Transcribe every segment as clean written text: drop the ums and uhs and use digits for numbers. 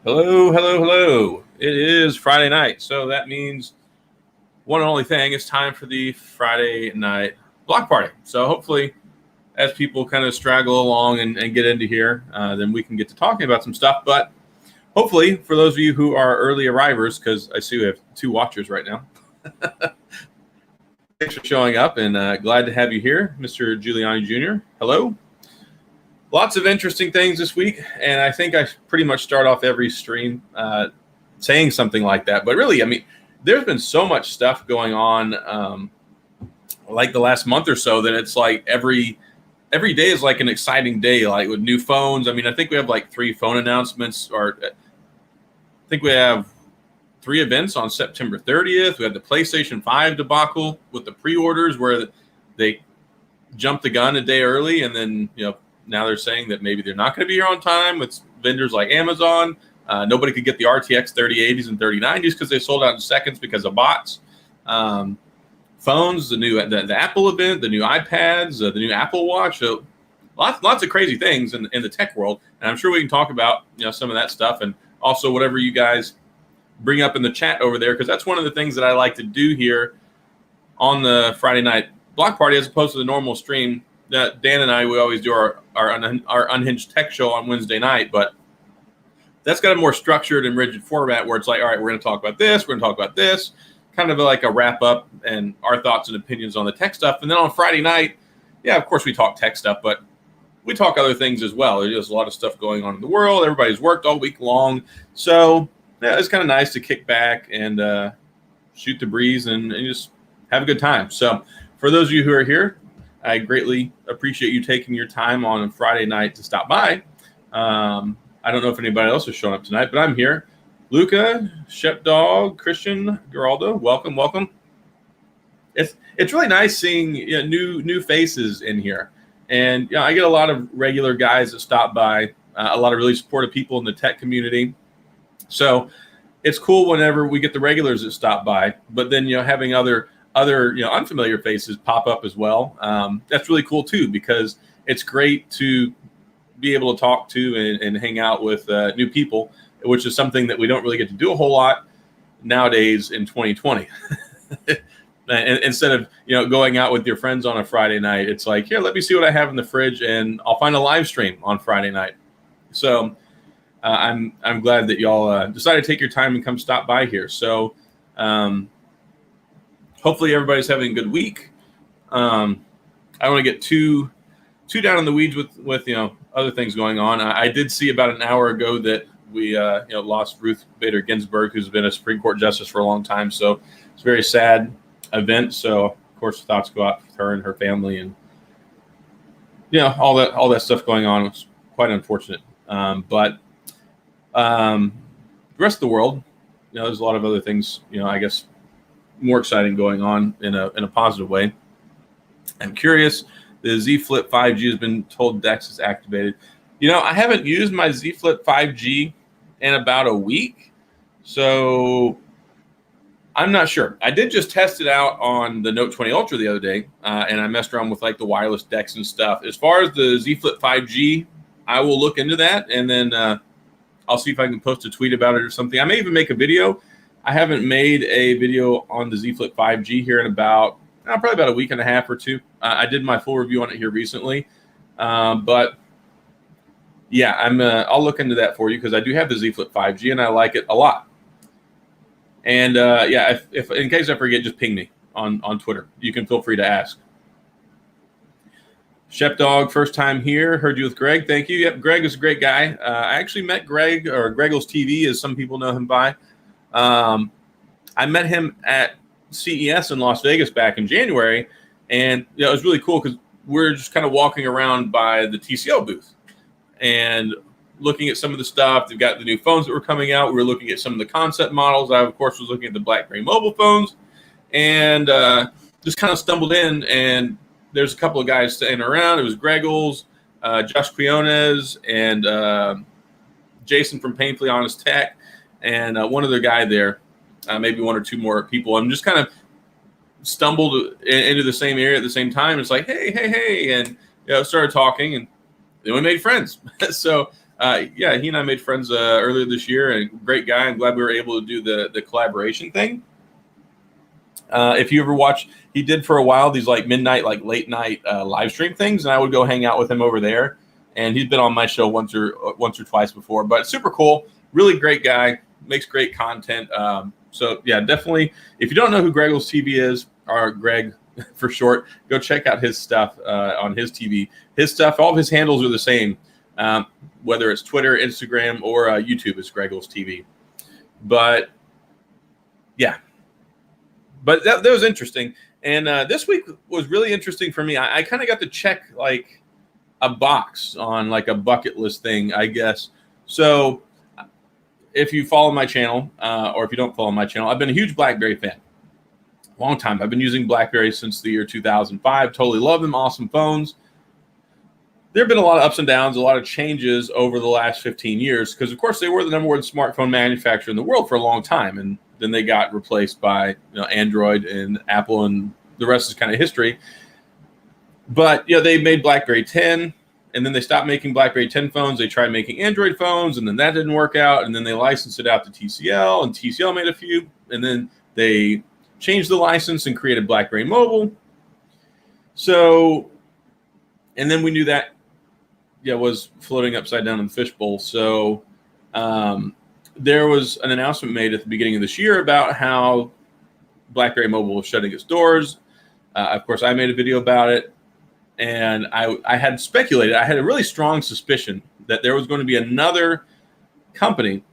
Hello, hello, hello. It is Friday night, so that means one and only thing. It's time for the Friday night block party. So hopefully, as people kind of straggle along and get into here, then we can get to talking about some stuff. But hopefully, for those of you who are early arrivers, because I see we have two watchers right now, thanks for showing up and glad to have you here, Mr. Giuliani Jr. Hello. Lots of interesting things this week, and I think I pretty much start off every stream saying something like that. But really, I mean, there's been so much stuff going on, like the last month or so, that it's like every day is like an exciting day, like with new phones. I mean, I think we have like 3 phone announcements, or I think we have 3 events on September 30th. We had the PlayStation 5 debacle with the pre-orders where they jumped the gun a day early, and then now they're saying that maybe they're not going to be here on time with vendors like Amazon. Nobody could get the RTX 3080s and 3090s because they sold out in seconds because of bots. Phones, the Apple event, the new iPads, the new Apple Watch. So lots of crazy things in the tech world, and I'm sure we can talk about some of that stuff, and also whatever you guys bring up in the chat over there, because that's one of the things that I like to do here on the Friday night block party as opposed to the normal stream. Dan and I, we always do our Unhinged Tech Show on Wednesday night, but that's got a more structured and rigid format where it's like, all right, we're going to talk about this, we're going to talk about this, kind of like a wrap up and our thoughts and opinions on the tech stuff. And then on Friday night, yeah, of course we talk tech stuff, but we talk other things as well. There's a lot of stuff going on in the world. Everybody's worked all week long. So yeah, it's kind of nice to kick back and shoot the breeze and just have a good time. So for those of you who are here, I greatly appreciate you taking your time on a Friday night to stop by. I don't know if anybody else has shown up tonight, but I'm here. Luca, Shepdog, Christian, Geraldo, welcome. It's really nice seeing new faces in here, and I get a lot of regular guys that stop by, a lot of really supportive people in the tech community. So it's cool whenever we get the regulars that stop by, but then having other unfamiliar faces pop up as well. That's really cool too, because it's great to be able to talk to and hang out with new people, which is something that we don't really get to do a whole lot nowadays in 2020. And instead of going out with your friends on a Friday night, it's like, here, let me see what I have in the fridge, and I'll find a live stream on Friday night. So I'm glad that y'all decided to take your time and come stop by here. So hopefully everybody's having a good week. I don't want to get too down in the weeds with other things going on. I did see about an hour ago that we lost Ruth Bader Ginsburg, who's been a Supreme Court justice for a long time. So it's a very sad event. So of course thoughts go out with her and her family, and all that stuff going on. It's quite unfortunate. But the rest of the world, there's a lot of other things. I guess more exciting going on in a positive way. I'm curious. The Z Flip 5G has been told DeX is activated. I haven't used my Z Flip 5G in about a week, so I'm not sure. I did just test it out on the Note 20 Ultra the other day, and I messed around with like the wireless DeX and stuff. As far as the Z Flip 5G, I will look into that, and then I'll see if I can post a tweet about it or something. I may even make a video. I haven't made a video on the Z Flip 5G here in probably about a week and a half or two. I did my full review on it here recently, but yeah, I'll look into that for you, because I do have the Z Flip 5G and I like it a lot. And yeah, if in case I forget, just ping me on Twitter. You can feel free to ask. Shepdog, first time here. Heard you with Greg. Thank you. Yep, Greg is a great guy. I actually met Greg, or Greggles TV, as some people know him by. I met him at CES in Las Vegas back in January, and it was really cool because we're just kind of walking around by the TCL booth and looking at some of the stuff. They've got the new phones that were coming out. We were looking at some of the concept models. I, of course, was looking at the Blackberry mobile phones, and just kind of stumbled in, and there's a couple of guys standing around. It was Greggles, Josh Quiones, and Jason from Painfully Honest Tech, and one other guy there. Maybe one or two more people. I'm just kind of stumbled into the same area at the same time. It's like, hey, and started talking, and then we made friends. So Yeah, he and I made friends earlier this year, and great guy. I'm glad we were able to do the collaboration thing. If you ever watch, he did for a while these like midnight, like late night live stream things, and I would go hang out with him over there. And he's been on my show once or twice before, but super cool, really great guy, makes great content. So yeah, definitely. If you don't know who Greggles TV is, or Greg for short, go check out his stuff on his TV. His stuff, all of his handles are the same, whether it's Twitter, Instagram, or YouTube is Greggles TV. But yeah, but that was interesting. And this week was really interesting for me. I kind of got to check like a box on like a bucket list thing, I guess. So if you follow my channel or if you don't follow my channel, I've been a huge Blackberry fan. Long time. I've been using Blackberry since the year 2005. Totally love them. Awesome phones. There have been a lot of ups and downs, a lot of changes over the last 15 years because, of course, they were the number one smartphone manufacturer in the world for a long time. And then they got replaced by Android and Apple, and the rest is kind of history. But they made Blackberry 10, and then they stopped making Blackberry 10 phones. They tried making Android phones, and then that didn't work out. And then they licensed it out to TCL, and TCL made a few. And then they changed the license and created Blackberry Mobile. So, and then we knew that was floating upside down in the fishbowl. So there was an announcement made at the beginning of this year about how Blackberry Mobile was shutting its doors. Of course, I made a video about it. And I had speculated, I had a really strong suspicion that there was going to be another company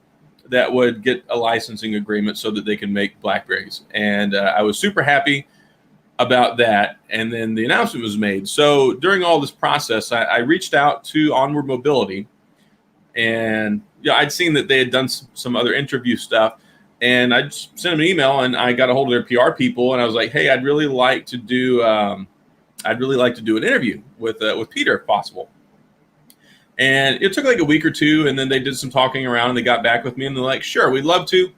that would get a licensing agreement so that they can make Blackberries. And I was super happy about that. And then the announcement was made. So during all this process, I reached out to Onward Mobility. And I'd seen that they had done some other interview stuff. And I just sent them an email, and I got a hold of their PR people. And I was like, hey, I'd really like to do an interview with Peter if possible. And it took like a week or two, and then they did some talking around, and they got back with me, and they're like, sure, we'd love to.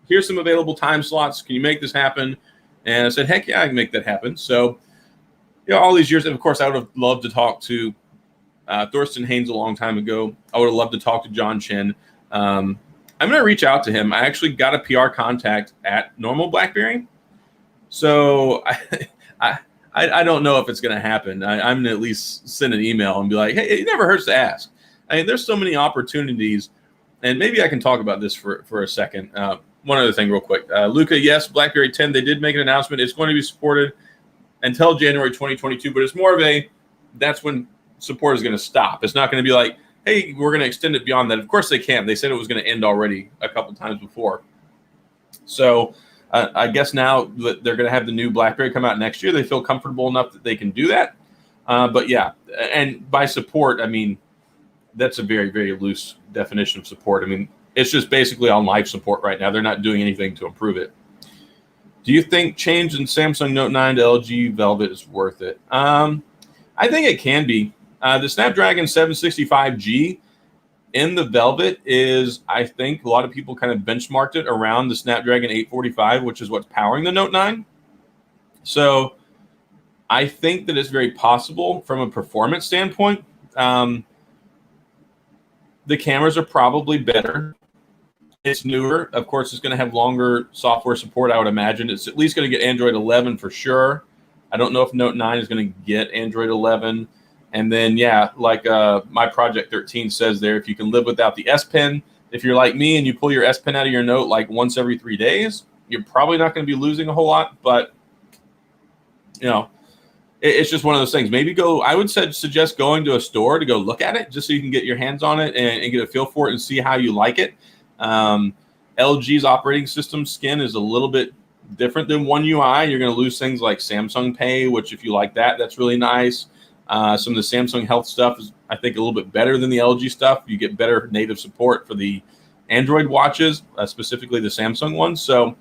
Here's some available time slots. Can you make this happen? And I said, heck yeah, I can make that happen. So, all these years, and of course, I would have loved to talk to Thorsten Haynes a long time ago. I would have loved to talk to John Chen. I'm going to reach out to him. I actually got a PR contact at Normal Blackberry. So I don't know if it's going to happen. I'm going to at least send an email and be like, hey, it never hurts to ask. I mean, there's so many opportunities, and maybe I can talk about this for a second. One other thing real quick. Luca, yes, Blackberry 10, they did make an announcement. It's going to be supported until January 2022, but it's more of that's when support is going to stop. It's not going to be like, hey, we're going to extend it beyond that. Of course they can. They said it was going to end already a couple times before. So I guess now that they're going to have the new Blackberry come out next year, they feel comfortable enough that they can do that. But yeah, and by support, I mean, that's a very, very loose definition of support. I mean, it's just basically on life support right now. They're not doing anything to improve it. Do you think change in Samsung Note 9 to LG Velvet is worth it? I think it can be. The Snapdragon 765G in the Velvet is, I think, a lot of people kind of benchmarked it around the Snapdragon 845, which is what's powering the Note 9. So I think that it's very possible from a performance standpoint. The cameras are probably better. It's newer. Of course, it's going to have longer software support, I would imagine. It's at least going to get Android 11 for sure. I don't know if Note 9 is going to get Android 11. And then, yeah, like my Project 13 says there, if you can live without the S Pen, if you're like me and you pull your S Pen out of your Note like once every 3 days, you're probably not going to be losing a whole lot. But, it's just one of those things. Maybe I would suggest going to a store to go look at it just so you can get your hands on it and get a feel for it and see how you like it. LG's operating system skin is a little bit different than One UI. You're going to lose things like Samsung Pay, which if you like that, that's really nice. Some of the Samsung Health stuff is, I think, a little bit better than the LG stuff. You get better native support for the Android watches, specifically the Samsung ones. So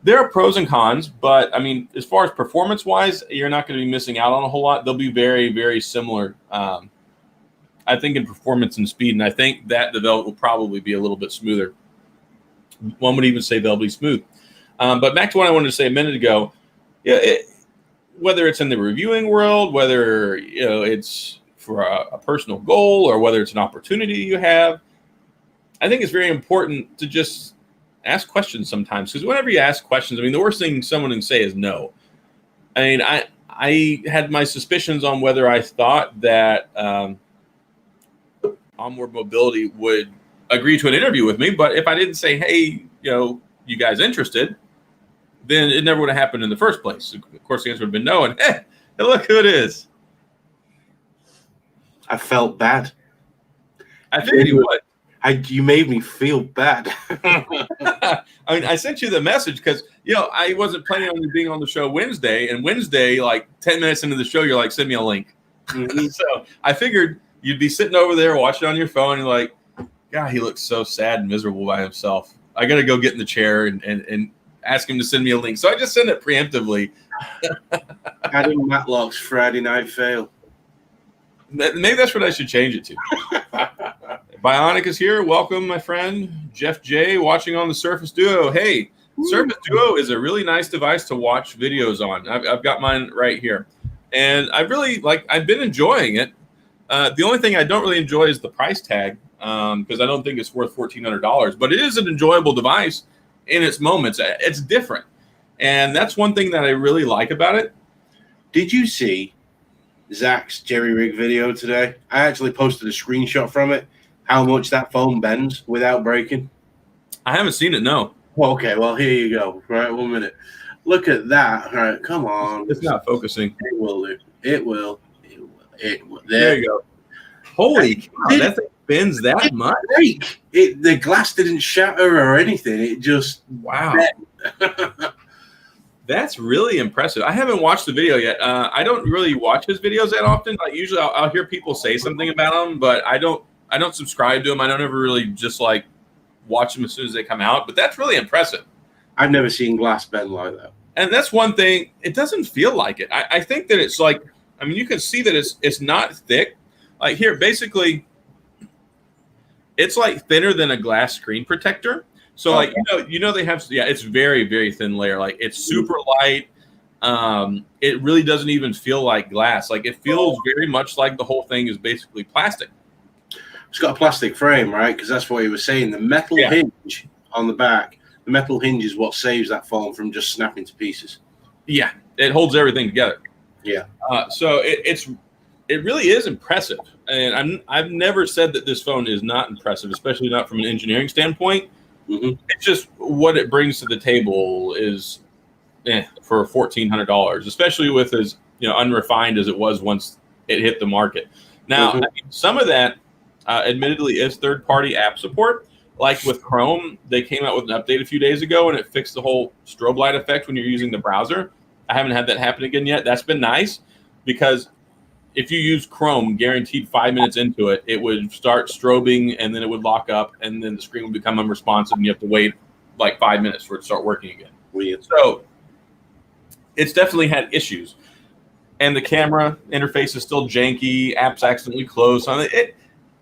there are pros and cons, but I mean, as far as performance-wise, you're not going to be missing out on a whole lot. They'll be very, very similar, I think, in performance and speed, and I think that the Velvet will probably be a little bit smoother. One would even say they'll be smooth. But back to what I wanted to say a minute ago, whether it's in the reviewing world, whether it's for a personal goal or whether it's an opportunity you have, I think it's very important to just ask questions sometimes, because whenever you ask questions, I mean, the worst thing someone can say is no. I mean, I had my suspicions on whether I thought that Onward Mobility would agree to an interview with me, but if I didn't say, hey, you guys interested, then it never would have happened in the first place. Of course, the answer would have been no, and hey, look who it is. I felt bad. I figured you would. You made me feel bad. I mean, I sent you the message because, I wasn't planning on you being on the show Wednesday. And Wednesday, like 10 minutes into the show, you're like, send me a link. Mm-hmm. So I figured you'd be sitting over there watching on your phone and like, God, he looks so sad and miserable by himself. I got to go get in the chair and ask him to send me a link. So I just sent it preemptively. Adam Matlock's Friday Night Fail. Maybe that's what I should change it to. Bionic is here. Welcome, my friend. Jeff J. watching on the Surface Duo. Hey, Surface Duo is a really nice device to watch videos on. I've got mine right here. And I've been enjoying it. The only thing I don't really enjoy is the price tag, because I don't think it's worth $1,400. But it is an enjoyable device in its moments. It's different. And that's one thing that I really like about it. Did you see Zach's jerry rig video today? I actually posted a screenshot from it. How much that phone bends without breaking? I haven't seen it, no. Okay, well, here you go. Right, 1 minute. Look at that. All right, come on. It's not focusing. It will do. It will. There you go. Holy cow, that thing bends that much? The glass didn't shatter or anything. It just... Wow. That's really impressive. I haven't watched the video yet. I don't really watch his videos that often. Like usually I'll hear people say something about them, but I don't subscribe to them. I don't ever really just like watch them as soon as they come out. But that's really impressive. I've never seen glass bend like that. And that's one thing. It doesn't feel like it. I think that it's like, I mean, you can see that it's not thick. Like here, basically, it's like thinner than a glass screen protector. So like, they have, it's very, very thin layer. Like it's super light. It really doesn't even feel like glass. Like it feels very much like the whole thing is basically plastic. It's got a plastic frame, right? Because that's what he was saying. The metal hinge on the back, the metal hinge is what saves that phone from just snapping to pieces. Yeah, it holds everything together. Yeah. So it really is impressive. And I've never said that this phone is not impressive, especially not from an engineering standpoint. Mm-hmm. It's just what it brings to the table is for $1,400, especially with as unrefined as it was once it hit the market. Now, I mean, some of that admittedly is third-party app support. Like with Chrome, they came out with an update a few days ago, and it fixed the whole strobe light effect when you're using the browser. I haven't had that happen again yet. That's been nice because if you use Chrome, guaranteed 5 minutes into it, it would start strobing, and then it would lock up, and then the screen would become unresponsive, and you have to wait like 5 minutes for it to start working again. Weird. So it's definitely had issues. And the camera interface is still janky. Apps accidentally close.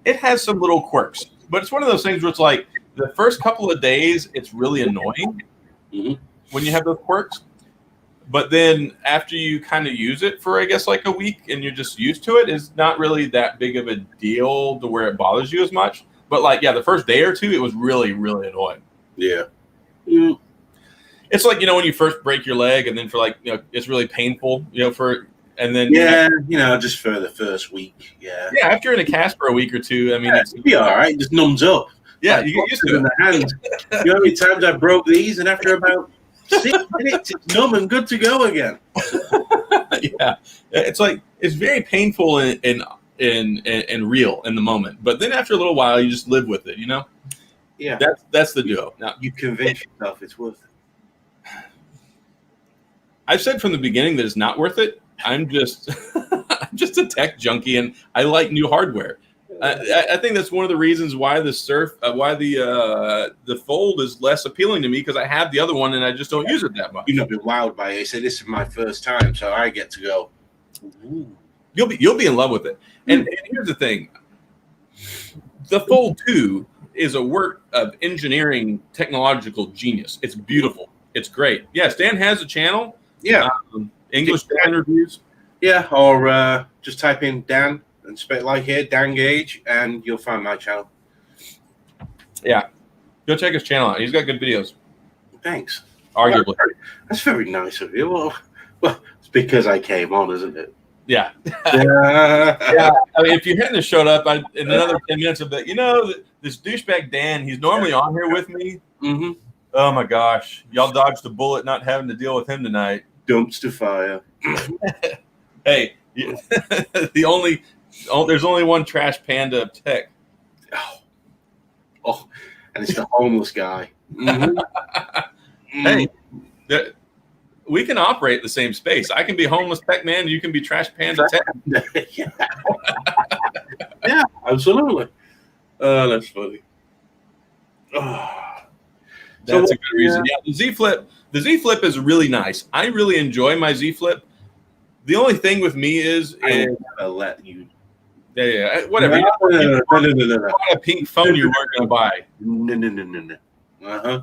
It has some little quirks. But it's one of those things where it's like the first couple of days, it's really annoying when you have those quirks. But then after you kind of use it for, I guess, like a week and you're just used to it, it's not really that big of a deal to where it bothers you as much. But like, the first day or two, it was really, really annoying. Yeah. It's like, when you first break your leg and then for like, it's really painful, and then just for the first week. Yeah. Yeah. After you're in a cast for a week or two, I mean, it'd be all right. It just numbs up. Yeah. You get used to it. In the hands. You know how many times I broke these, and after about 6 minutes, it's numb and good to go again. Yeah. It's like, it's very painful and real in the moment. But then after a little while, you just live with it, Yeah. That's the Duo. Now, you convince yourself it's worth it. I've said from the beginning that it's not worth it. I'm just a tech junkie, and I like new hardware. I think that's one of the reasons why the Fold is less appealing to me, because I have the other one and I just don't use it that much. You've not been wowed by it. Say, this is my first time, so I get to go. Ooh. You'll be in love with it. And here's the thing: the Fold 2 is a work of engineering, technological genius. It's beautiful. It's great. Yes, Dan has a channel. Yeah. English Dan reviews. Yeah, or just type in Dan and spit like here, Dan Gage, and you'll find my channel. Yeah. Go check his channel out. He's got good videos. Thanks. Arguably. That's very nice of you. Well, it's because I came on, isn't it? Yeah. Yeah. I mean, if you hadn't showed up in another 10 minutes, I'd be, this douchebag Dan, he's normally on here with me. Mm-hmm. Oh my gosh. Y'all dodged a bullet not having to deal with him tonight. Dumpster fire. Hey, there's only one trash panda of tech. Oh, and it's the homeless guy. Mm-hmm. Hey, we can operate the same space. I can be homeless tech man. You can be trash panda tech. Yeah, absolutely. That's funny. That's a good reason. Yeah, the Z Flip is really nice. I really enjoy my Z Flip. The only thing with me is I'll let you. Yeah, whatever. No. You bought a pink phone you weren't going to buy. No. Uh-huh.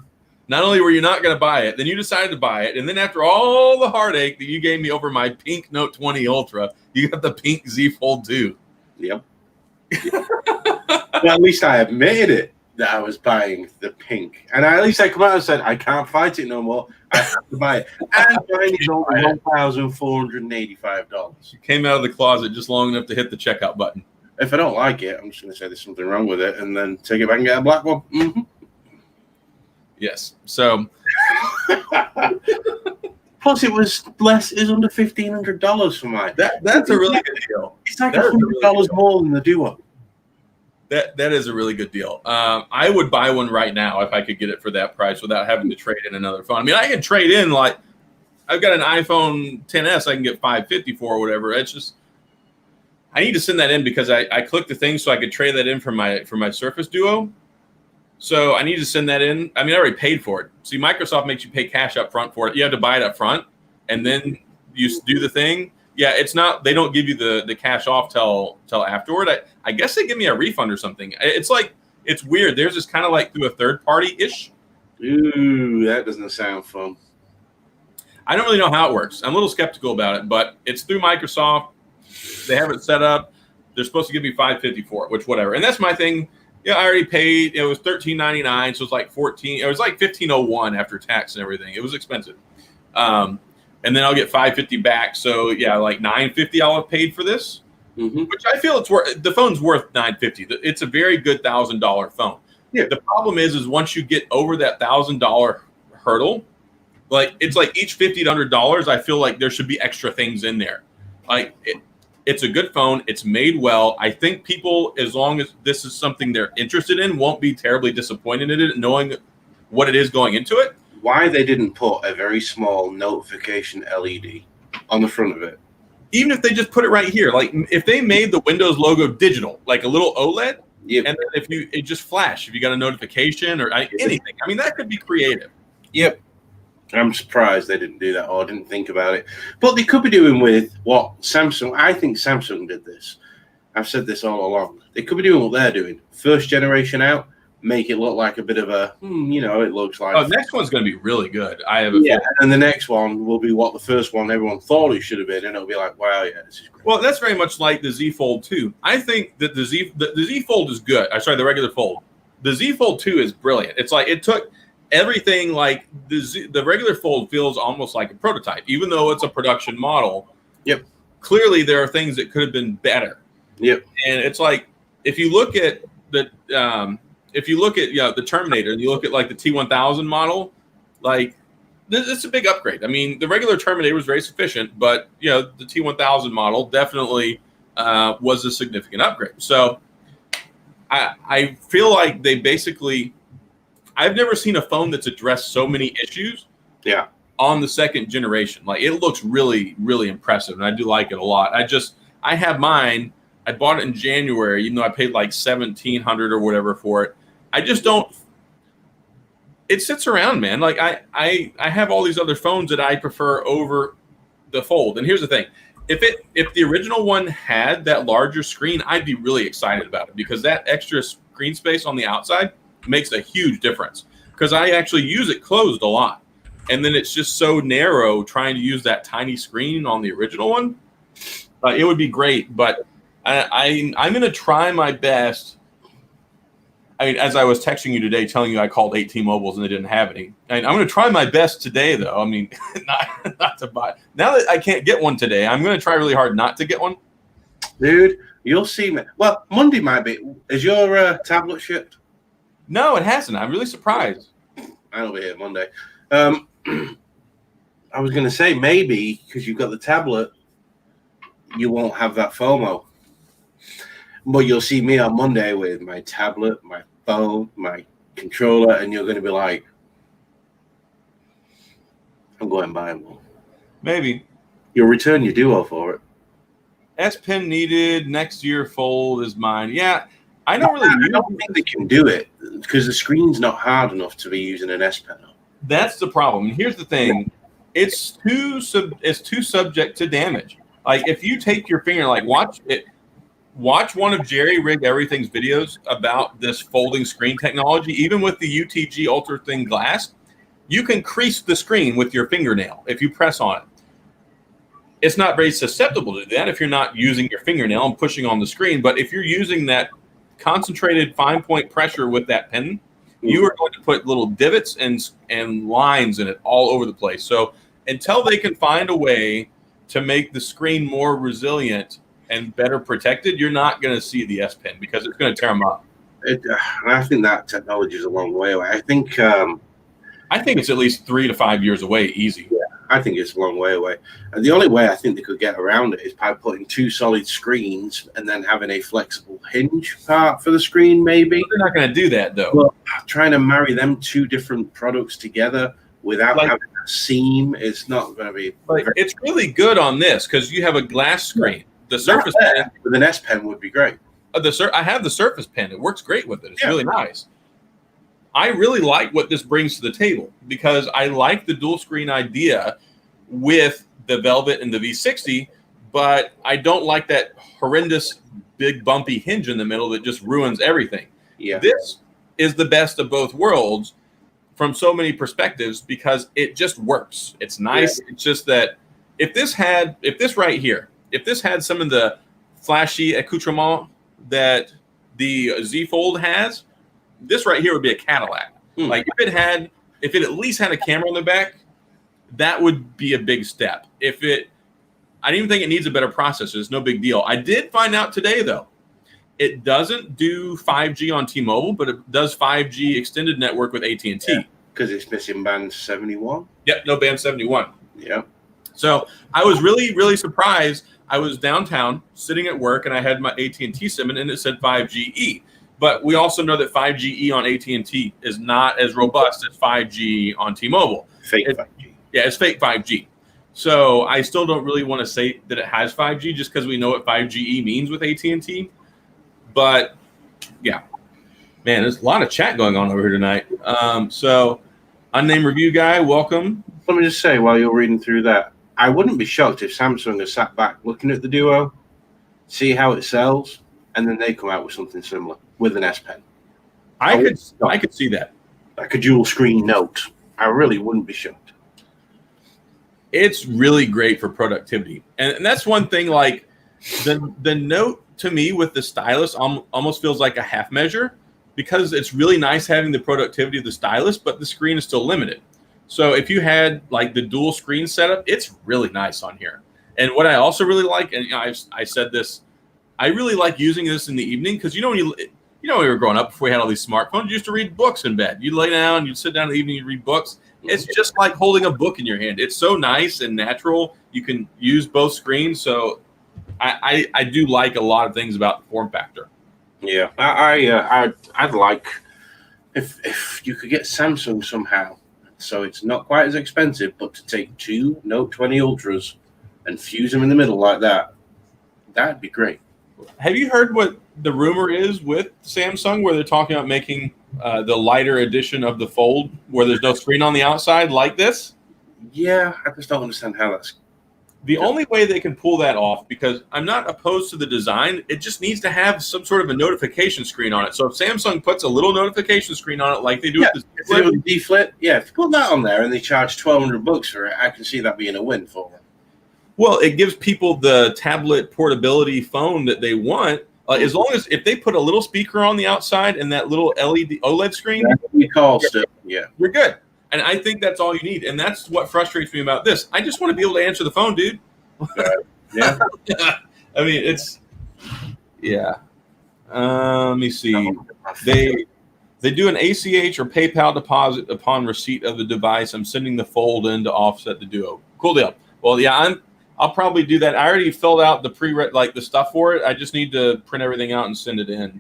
Not only were you not going to buy it, then you decided to buy it, and then after all the heartache that you gave me over my pink Note 20 Ultra, you got the pink Z Fold 2. Yep. Well, at least I admitted it that I was buying the pink, and at least I come out and said I can't fight it no more. I have to buy it, and it's only $1,485. You came out of the closet just long enough to hit the checkout button. If I don't like it, I'm just going to say there's something wrong with it, and then take it back and get a black one. Mm-hmm. Yes. So. Plus, it was less. It was under $1,500 for mine. That's a really good deal. It's like $100 more than the Duo. That is a really good deal. I would buy one right now if I could get it for that price without having to trade in another phone. I mean, I can trade in, like, I've got an iPhone 10s I can get $550 for or whatever. It's just I need to send that in because I clicked the thing so I could trade that in for my Surface Duo. So I need to send that in. I mean, I already paid for it. See, Microsoft makes you pay cash up front for it. You have to buy it up front, and then you do the thing. Yeah, it's not. They don't give you the cash off till afterward. I guess they give me a refund or something. It's like it's weird. Theirs is kind of like through a third party ish. Ooh, that doesn't sound fun. I don't really know how it works. I'm a little skeptical about it, but it's through Microsoft. They have it set up. They're supposed to give me $550 for it, which whatever. And that's my thing. Yeah, I already paid. It was $13.99, so it was like $14. It was like $15.01 after tax and everything. It was expensive. And then I'll get $550 back. So yeah, like $950 I'll have paid for this, which I feel it's worth. The phone's worth $950. It's a very good $1,000 phone. Yeah. The problem is once you get over that $1,000 hurdle, like it's like each $50 to $100, I feel like there should be extra things in there. Like it's a good phone. It's made well. I think people, as long as this is something they're interested in, won't be terribly disappointed in it, knowing what it is going into it. Why they didn't put a very small notification LED on the front of it? Even if they just put it right here, like if they made the Windows logo digital, like a little OLED, and then it just flash if you got a notification or anything. I mean, that could be creative. Yep. I'm surprised they didn't do that or didn't think about it. But they could be doing with what Samsung. I think Samsung did this. I've said this all along. They could be doing what they're doing. First generation out, make it look like a bit of a, it looks like. Oh, the next one's going to be really good. I have a feeling. And the next one will be what the first one everyone thought it should have been, and it'll be like, wow, yeah, this is great. Well, that's very much like the Z Fold 2. I think that the Z Fold is good. I'm sorry, the regular Fold. The Z Fold 2 is brilliant. It's like it took everything, like the regular Fold feels almost like a prototype, even though it's a production model. Yep. Clearly, there are things that could have been better. Yep. And it's like if you look at the the Terminator and you look at like the T1000 model, like it's a big upgrade. I mean, the regular Terminator was very sufficient, but the T1000 model definitely was a significant upgrade. So I feel like they basically. I've never seen a phone that's addressed so many issues. Yeah. On the second generation, like it looks really, really impressive, and I do like it a lot. I have mine. I bought it in January, even though I paid like $1,700 or whatever for it. I just don't. It sits around, man. Like I have all these other phones that I prefer over the Fold. And here's the thing: if the original one had that larger screen, I'd be really excited about it because that extra screen space on the outside makes a huge difference. Because I actually use it closed a lot, and then it's just so narrow trying to use that tiny screen on the original one. It would be great, but I'm going to try my best. I mean, as I was texting you today, telling you I called 8 T-Mobiles and they didn't have any. And I'm going to try my best today, though. I mean, not to buy. Now that I can't get one today, I'm going to try really hard not to get one. Dude, you'll see me. Well, Monday might be. Is your tablet shipped? No, it hasn't. I'm really surprised. I'll be here Monday. I was going to say maybe because you've got the tablet, you won't have that FOMO. But you'll see me on Monday with my tablet, my phone, my controller, and you're going to be like, I'm going to buy one. Maybe. You'll return your Duo for it. S Pen needed. Next year fold is mine. Yeah, I don't really. I don't think they can do it because the screen's not hard enough to be using an S Pen. That's the problem. And here's the thing: it's too subject to damage. Like if you take your finger, like watch one of Jerry Rig Everything's videos about this folding screen technology. Even with the UTG ultra thin glass, you can crease the screen with your fingernail if you press on it. It's not very susceptible to that if you're not using your fingernail and pushing on the screen. But if you're using that concentrated fine point pressure with that pen, you are going to put little divots and lines in it all over the place. So until they can find a way to make the screen more resilient and better protected, you're not going to see the S Pen because it's going to tear them up. I think that technology is a long way away. I think it's at least 3 to 5 years away, easy. Yeah, I think it's a long way away. And the only way I think they could get around it is by putting 2 solid screens and then having a flexible hinge part for the screen, maybe. They're not going to do that, though. Well, trying to marry them 2 different products together without having a seam is not going to be. It's really good on this because you have a glass screen. The Surface Pen with an S Pen would be great. I have the Surface Pen. It works great with it. It's really nice. I really like what this brings to the table because I like the dual screen idea with the Velvet and the V60, but I don't like that horrendous big bumpy hinge in the middle that just ruins everything. Yeah. This is the best of both worlds from so many perspectives because it just works. It's nice. Yeah. It's just that if this had some of the flashy accoutrement that the Z Fold has, this right here would be a Cadillac. Like if it at least had a camera on the back, that would be a big step. I don't even think it needs a better processor. It's no big deal. I did find out today though, it doesn't do 5G on T-Mobile, but it does 5G extended network with AT&T. Because it's missing band 71. Yep, no band 71. Yeah. So I was really, really surprised. I was downtown sitting at work and I had my AT&T SIM and it said 5GE. But we also know that 5GE on AT&T is not as robust as 5G on T-Mobile. Fake 5G. Yeah, it's fake 5G. So I still don't really want to say that it has 5G just because we know what 5GE means with AT&T. But yeah, man, there's a lot of chat going on over here tonight. So unnamed review guy, welcome. Let me just say while you're reading through that, I wouldn't be shocked if Samsung has sat back looking at the Duo, see how it sells, and then they come out with something similar with an S Pen. I could see that. Like a dual screen Note. I really wouldn't be shocked. It's really great for productivity. And that's one thing, like the Note to me with the stylus almost feels like a half measure because it's really nice having the productivity of the stylus, but the screen is still limited. So if you had like the dual screen setup, it's really nice on here. And what I also really like, and I said this, I really like using this in the evening because when we were growing up, before we had all these smartphones, you used to read books in bed. You'd lay down, you'd sit down in the evening, you'd read books. It's just like holding a book in your hand. It's so nice and natural. You can use both screens. So I do like a lot of things about the form factor. Yeah, I'd like if you could get Samsung somehow, so it's not quite as expensive, but to take 2 Note 20 Ultras and fuse them in the middle like that, that'd be great. Have you heard what the rumor is with Samsung where they're talking about making the lighter edition of the Fold where there's no screen on the outside like this? Yeah, I just don't understand how that's... The only way they can pull that off, because I'm not opposed to the design, it just needs to have some sort of a notification screen on it. So if Samsung puts a little notification screen on it like they do with the D-Flip, if you put that on there and they charge $1,200 for it, I can see that being a win for them. Well, it gives people the tablet portability phone that they want. As long as if they put a little speaker on the outside and that little LED OLED screen, we call stuff. Yeah, you're good. And I think that's all you need. And that's what frustrates me about this. I just want to be able to answer the phone, dude. Yeah. I mean, it's let me see. They do an ACH or PayPal deposit upon receipt of the device. I'm sending the fold in to offset the Duo. Cool deal. Well, yeah, I'll probably do that. I already filled out the the stuff for it. I just need to print everything out and send it in.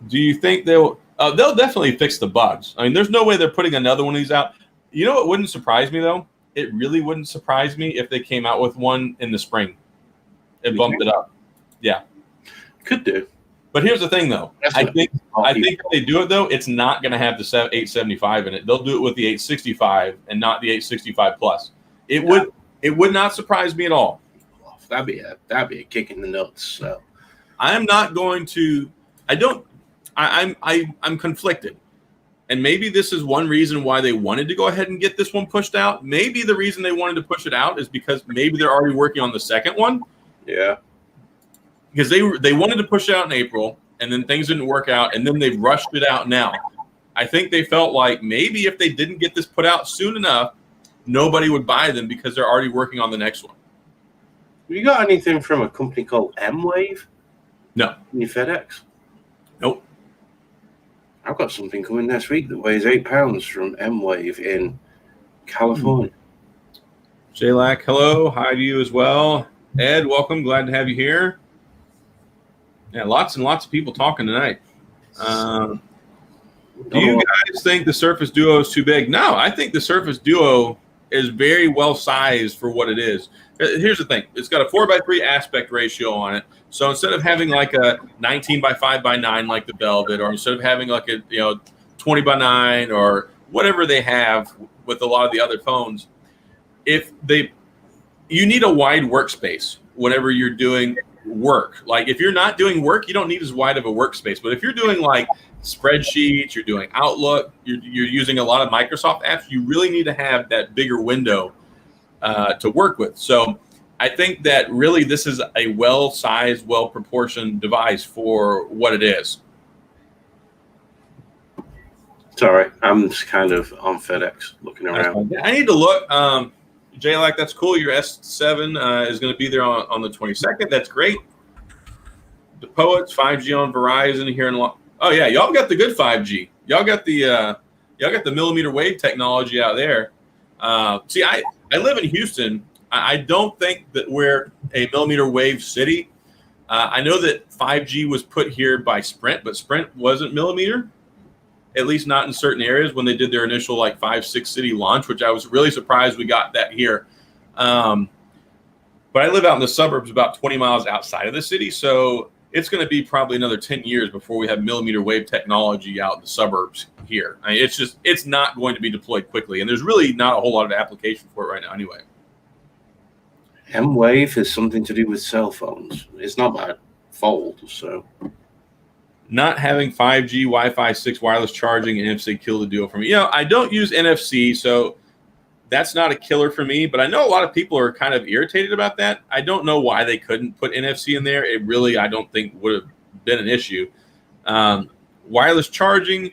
Do you think they'll definitely fix the bugs? I mean, there's no way they're putting another one of these out. You know what wouldn't surprise me though? It really wouldn't surprise me if they came out with one in the spring and bumped it up. Yeah, could do. But here's the thing though. I think if they do it though, it's not going to have the 875 in it. They'll do it with the 865 and not the 865 plus. It would not surprise me at all. That'd be a kick in the nuts. So I'm not going to. I'm conflicted, and maybe this is one reason why they wanted to go ahead and get this one pushed out. Maybe the reason they wanted to push it out is because maybe they're already working on the second one. Yeah, because they wanted to push it out in April, and then things didn't work out, and then they've rushed it out now. I think they felt like maybe if they didn't get this put out soon enough, nobody would buy them because they're already working on the next one. Have you got anything from a company called M-Wave? No. In your FedEx? Nope. I've got something coming next week that weighs 8 pounds from M-Wave in California. J-Lac, hello. Hi to you as well. Ed, welcome. Glad to have you here. Yeah, lots and lots of people talking tonight. Do you guys think the Surface Duo is too big? No, I think the Surface Duo is very well sized for what it is. Here's the thing. It's got a 4:3 aspect ratio on it. So instead of having like a 19:5:9 like the Velvet, or instead of having like a 20:9 or whatever they have with a lot of the other phones, you need a wide workspace whenever you're doing work. Like if you're not doing work, you don't need as wide of a workspace. But if you're doing like spreadsheets, you're doing Outlook, you're using a lot of Microsoft apps, you really need to have that bigger window to work with. So I think that really this is a well-sized, well-proportioned device for what it is. Sorry, I'm just kind of on FedEx looking around. I need to look. J-Lac, that's cool. Your S7 is going to be there on the 22nd. That's great. The Poets 5G on Verizon here in oh yeah, y'all got the good 5G. Y'all got the millimeter wave technology out there. See, I live in Houston. I don't think that we're a millimeter wave city. I know that 5G was put here by Sprint, but Sprint wasn't millimeter, at least not in certain areas when they did their initial like 5-6 city launch, which I was really surprised we got that here. But I live out in the suburbs about 20 miles outside of the city, so it's going to be probably another 10 years before we have millimeter wave technology out in the suburbs here. I mean, it's not going to be deployed quickly, and there's really not a whole lot of application for it right now anyway. M-Wave has something to do with cell phones. It's not my fault, so. Not having 5G, Wi-Fi 6 wireless charging, and NFC kill the Duo for me. I don't use NFC, so that's not a killer for me, but I know a lot of people are kind of irritated about that. I don't know why they couldn't put NFC in there. It really, I don't think would have been an issue. Wireless charging.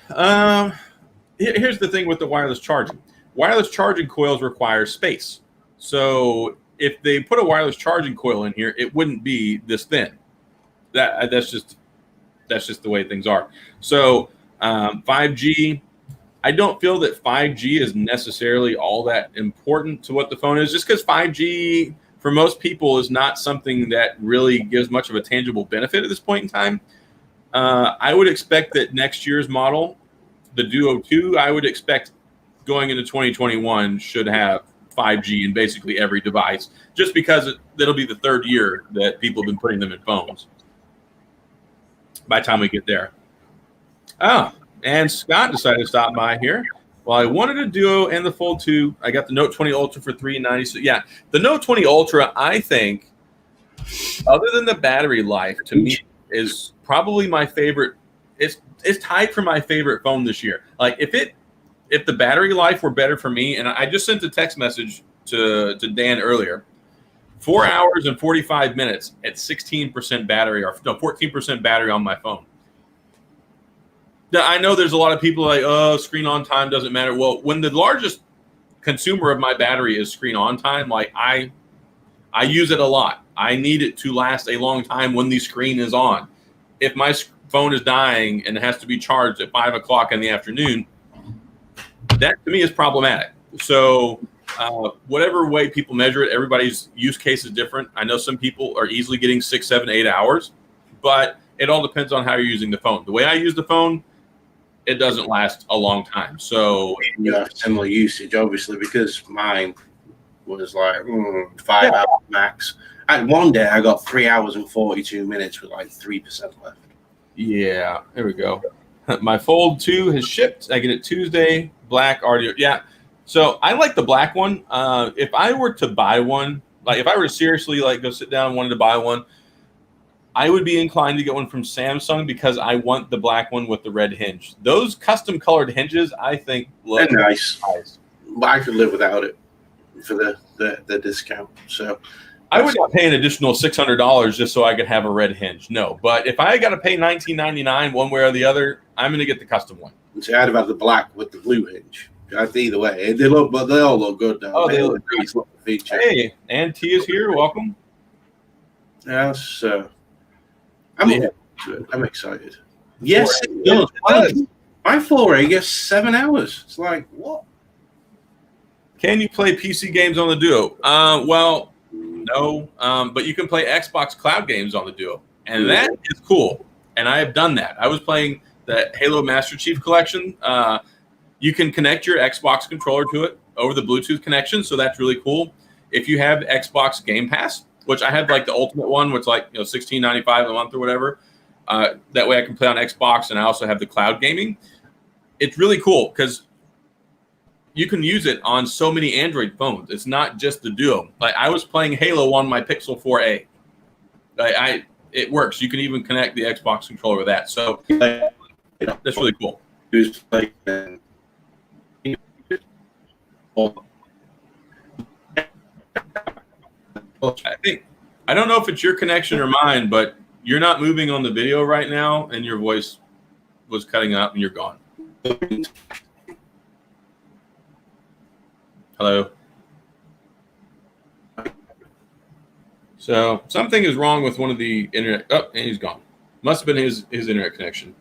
Here's the thing with the wireless charging. Wireless charging coils require space. So if they put a wireless charging coil in here, it wouldn't be this thin. That's just the way things are. So 5G, I don't feel that 5G is necessarily all that important to what the phone is, just because 5G for most people is not something that really gives much of a tangible benefit at this point in time. I would expect that next year's model, the Duo 2, I would expect going into 2021 should have 5G in basically every device, just because that'll be the third year that people have been putting them in phones by the time we get there. Oh, and Scott decided to stop by here. Well, I wanted a Duo and the Fold 2. I got the Note 20 Ultra for $390. So yeah, the Note 20 Ultra, I think, other than the battery life, to me is probably my favorite. It's tied for my favorite phone this year. Like if the battery life were better for me, and I just sent a text message to Dan earlier. 4 hours and 45 minutes at 16% battery, or no, 14% battery on my phone. Now, I know there's a lot of people like, oh, screen on time doesn't matter. Well, when the largest consumer of my battery is screen on time, like I use it a lot. I need it to last a long time when the screen is on. If my phone is dying and it has to be charged at 5 o'clock in the afternoon, that to me is problematic. So whatever way people measure it, everybody's use case is different. I know some people are easily getting 6, 7, 8 hours, but it all depends on how you're using the phone. The way I use the phone, it doesn't last a long time. So you have similar usage, obviously, because mine was like 5 hours max. And one day I got 3 hours and 42 minutes with like 3% left. Yeah, there we go. My Fold 2 has shipped. I get it Tuesday. Black audio. Yeah. So I like the black one. If I were to buy one, like if I were to seriously like go sit down and wanted to buy one, I would be inclined to get one from Samsung because I want the black one with the red hinge. Those custom colored hinges, I think, look nice. But I could live without it for the discount. So I would not pay an additional $600 just so I could have a red hinge. No, but if I got to pay $19.99 one way or the other, I'm going to get the custom one. See, I'd have the black with the blue hinge. Either way, they all look good. Though. Oh, they look great. Hey, and T is here. Welcome. Yes, I'm excited. Yes, it does. My 4A gets 7 hours. It's like, what? Can you play PC games on the Duo? Well, no, but you can play Xbox Cloud games on the Duo, and that is cool. And I have done that. I was playing the Halo Master Chief Collection. You can connect your Xbox controller to it over the Bluetooth connection, so that's really cool. If you have Xbox Game Pass, which I have like the ultimate one, which like $16.95 a month or whatever. That way I can play on Xbox, and I also have the cloud gaming. It's really cool because you can use it on so many Android phones. It's not just the Duo. Like I was playing Halo on my Pixel 4a. It works. You can even connect the Xbox controller with that. So that's really cool. Who's like I don't know if it's your connection or mine, but you're not moving on the video right now, and your voice was cutting up, and you're gone. Hello. So something is wrong with one of the internet. Oh, and he's gone. Must have been his internet connection.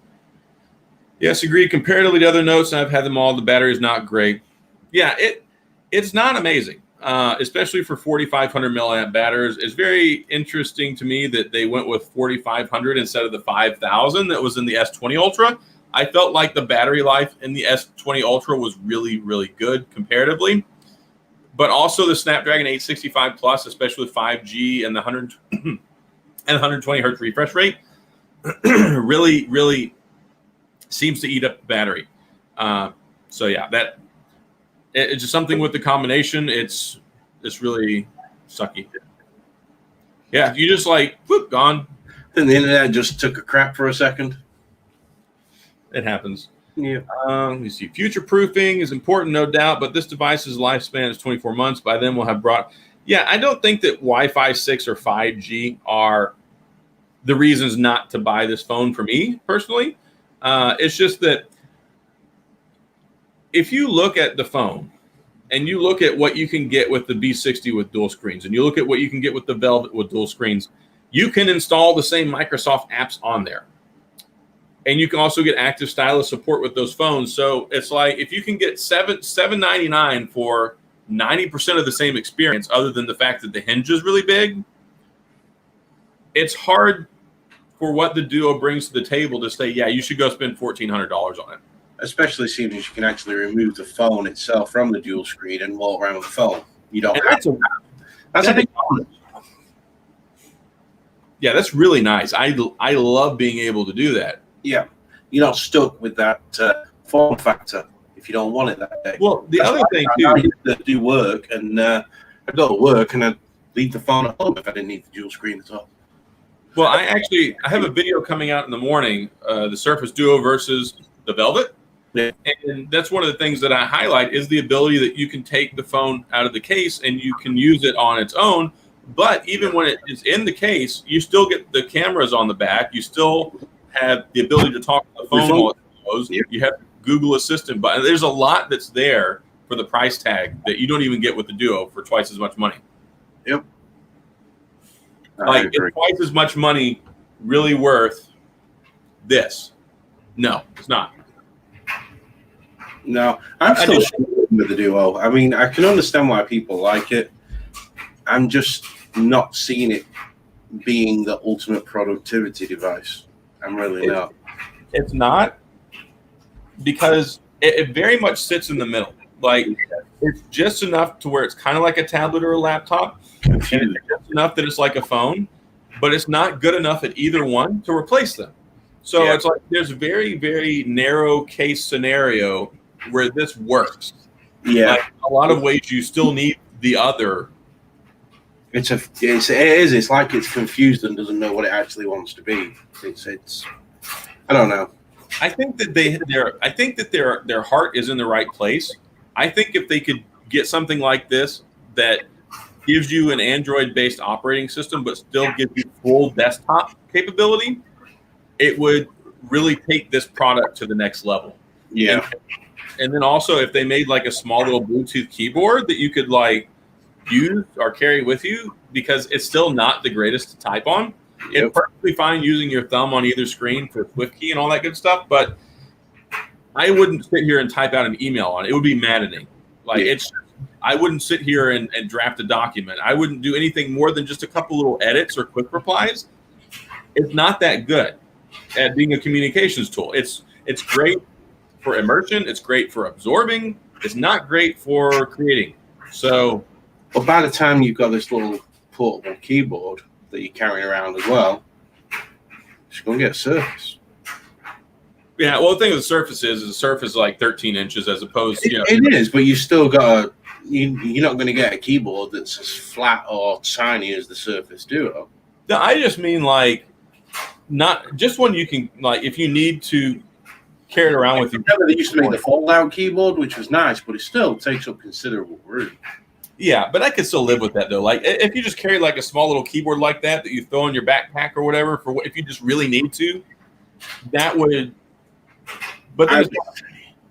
Yes, agreed. Comparatively to other notes, I've had them all. The battery is not great. Yeah, it's not amazing. Especially for 4,500 milliamp batteries. It's very interesting to me that they went with 4,500 instead of the 5,000 that was in the S20 Ultra. I felt like the battery life in the S20 Ultra was really, really good comparatively. But also the Snapdragon 865 Plus, especially with 5G and the 120 hertz refresh rate, really, really seems to eat up the battery. So yeah, it's just something with the combination. It's really sucky. Yeah, you just like whoop, gone. Then the internet just took a crap for a second. It happens. Yeah. Let me see. Future proofing is important, no doubt, but this device's lifespan is 24 months. By then, we'll have brought. Yeah, I don't think that Wi-Fi 6 or 5G are the reasons not to buy this phone for me personally. It's just that if you look at the phone and you look at what you can get with the B60 with dual screens, and you look at what you can get with the Velvet with dual screens, you can install the same Microsoft apps on there. And you can also get active stylus support with those phones. So it's like if you can get $799 for 90% of the same experience, other than the fact that the hinge is really big, it's hard for what the Duo brings to the table to say, yeah, you should go spend $1,400 on it. Especially seeing as you can actually remove the phone itself from the dual screen and walk around with the phone. You don't. That's a big bonus. Yeah, that's really nice. I love being able to do that. Yeah, you're not stuck with that form factor if you don't want it that day. Well, the other thing too, I used to do work, and I'd go to work and I'd leave the phone at home if I didn't need the dual screen at all. Well, I have a video coming out in the morning, the Surface Duo versus the Velvet. Yeah. And that's one of the things that I highlight is the ability that you can take the phone out of the case and you can use it on its own. But even when it is in the case, you still get the cameras on the back. You still have the ability to talk to the phone while it's closed. Yep. You have Google Assistant button. There's a lot that's there for the price tag that you don't even get with the Duo for twice as much money. Yep. Like, is twice as much money really worth this? No, it's not. No, I'm still struggling with the Duo. I mean, I can understand why people like it. I'm just not seeing it being the ultimate productivity device. I'm really not. It's not, because it very much sits in the middle. Like, it's just enough to where it's kind of like a tablet or a laptop, and it's just enough that it's like a phone, but it's not good enough at either one to replace them. So it's like there's a very, very narrow case scenario where this works. Yeah, like, a lot of ways you still need the other. It is. It's like it's confused and doesn't know what it actually wants to be. It's. I don't know. I think that their heart is in the right place. I think if they could get something like this that gives you an Android-based operating system but still gives you full desktop capability, it would really take this product to the next level. Yeah. And then also, if they made like a small little Bluetooth keyboard that you could like use or carry with you, because it's still not the greatest to type on. Yep. It's perfectly fine using your thumb on either screen for SwiftKey and all that good stuff, but I wouldn't sit here and type out an email on it. It would be maddening. Like, I wouldn't sit here and draft a document. I wouldn't do anything more than just a couple little edits or quick replies. It's not that good at being a communications tool. It's great for immersion. It's great for absorbing. It's not great for creating. So, but by the time you've got this little portable keyboard that you're carrying around as well, just go and get a Surface. Yeah, well, the thing with the Surface is the Surface is like 13 inches as opposed to, It is, but you still got you're not going to get a keyboard that's as flat or tiny as the Surface Duo. No, I just mean like not just one you can, like, if you need to carry it around with you. Remember, they used to make the fold-out keyboard, which was nice, but it still takes up considerable room. Yeah, but I could still live with that though. Like, if you just carry like a small little keyboard like that you throw in your backpack or whatever for if you just really need to, that would. But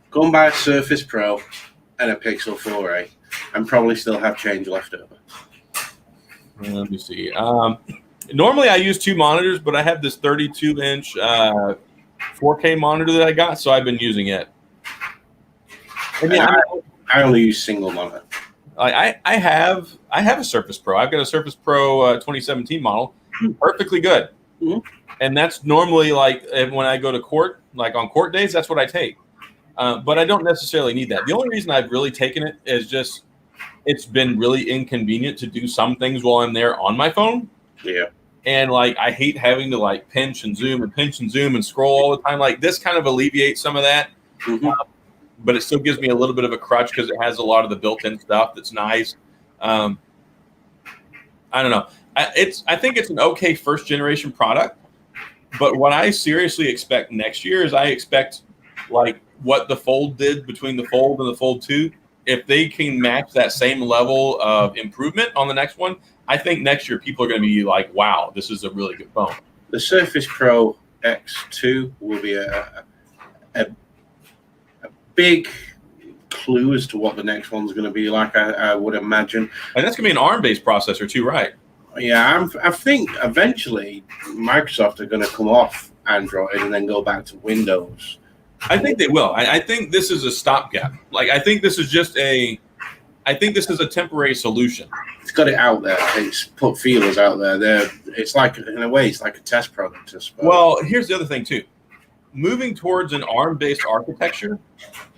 go and buy a Surface Pro and a Pixel 4a, and probably still have change left over. Let me see. Normally I use two monitors, but I have this 32-inch 4K monitor that I got, so I've been using it. And yeah, I only use single monitor. I have a Surface Pro. I've got a Surface Pro 2017 model, perfectly good. Mm-hmm. And that's normally like when I go to court, like on court days, that's what I take. But I don't necessarily need that. The only reason I've really taken it is just it's been really inconvenient to do some things while I'm there on my phone. Yeah. And like I hate having to like pinch and zoom and scroll all the time. Like this kind of alleviates some of that. Mm-hmm. But it still gives me a little bit of a crutch because it has a lot of the built-in stuff that's nice. I don't know. I think it's an okay first-generation product. But what I seriously expect next year is I expect like what the Fold did between the Fold and the Fold 2. If they can match that same level of improvement on the next one, I think next year people are going to be like, wow, this is a really good phone. The Surface Pro X2 will be a big clue as to what the next one's going to be like, I would imagine. And that's going to be an ARM-based processor too, right? Yeah, I think eventually Microsoft are going to come off Android and then go back to Windows. I think they will. I think this is a stopgap. Like, I think this is a temporary solution. It's got it out there. It's put feelers out there. It's like, in a way, it's like a test product, I suppose. Well, here's the other thing too. Moving towards an ARM-based architecture,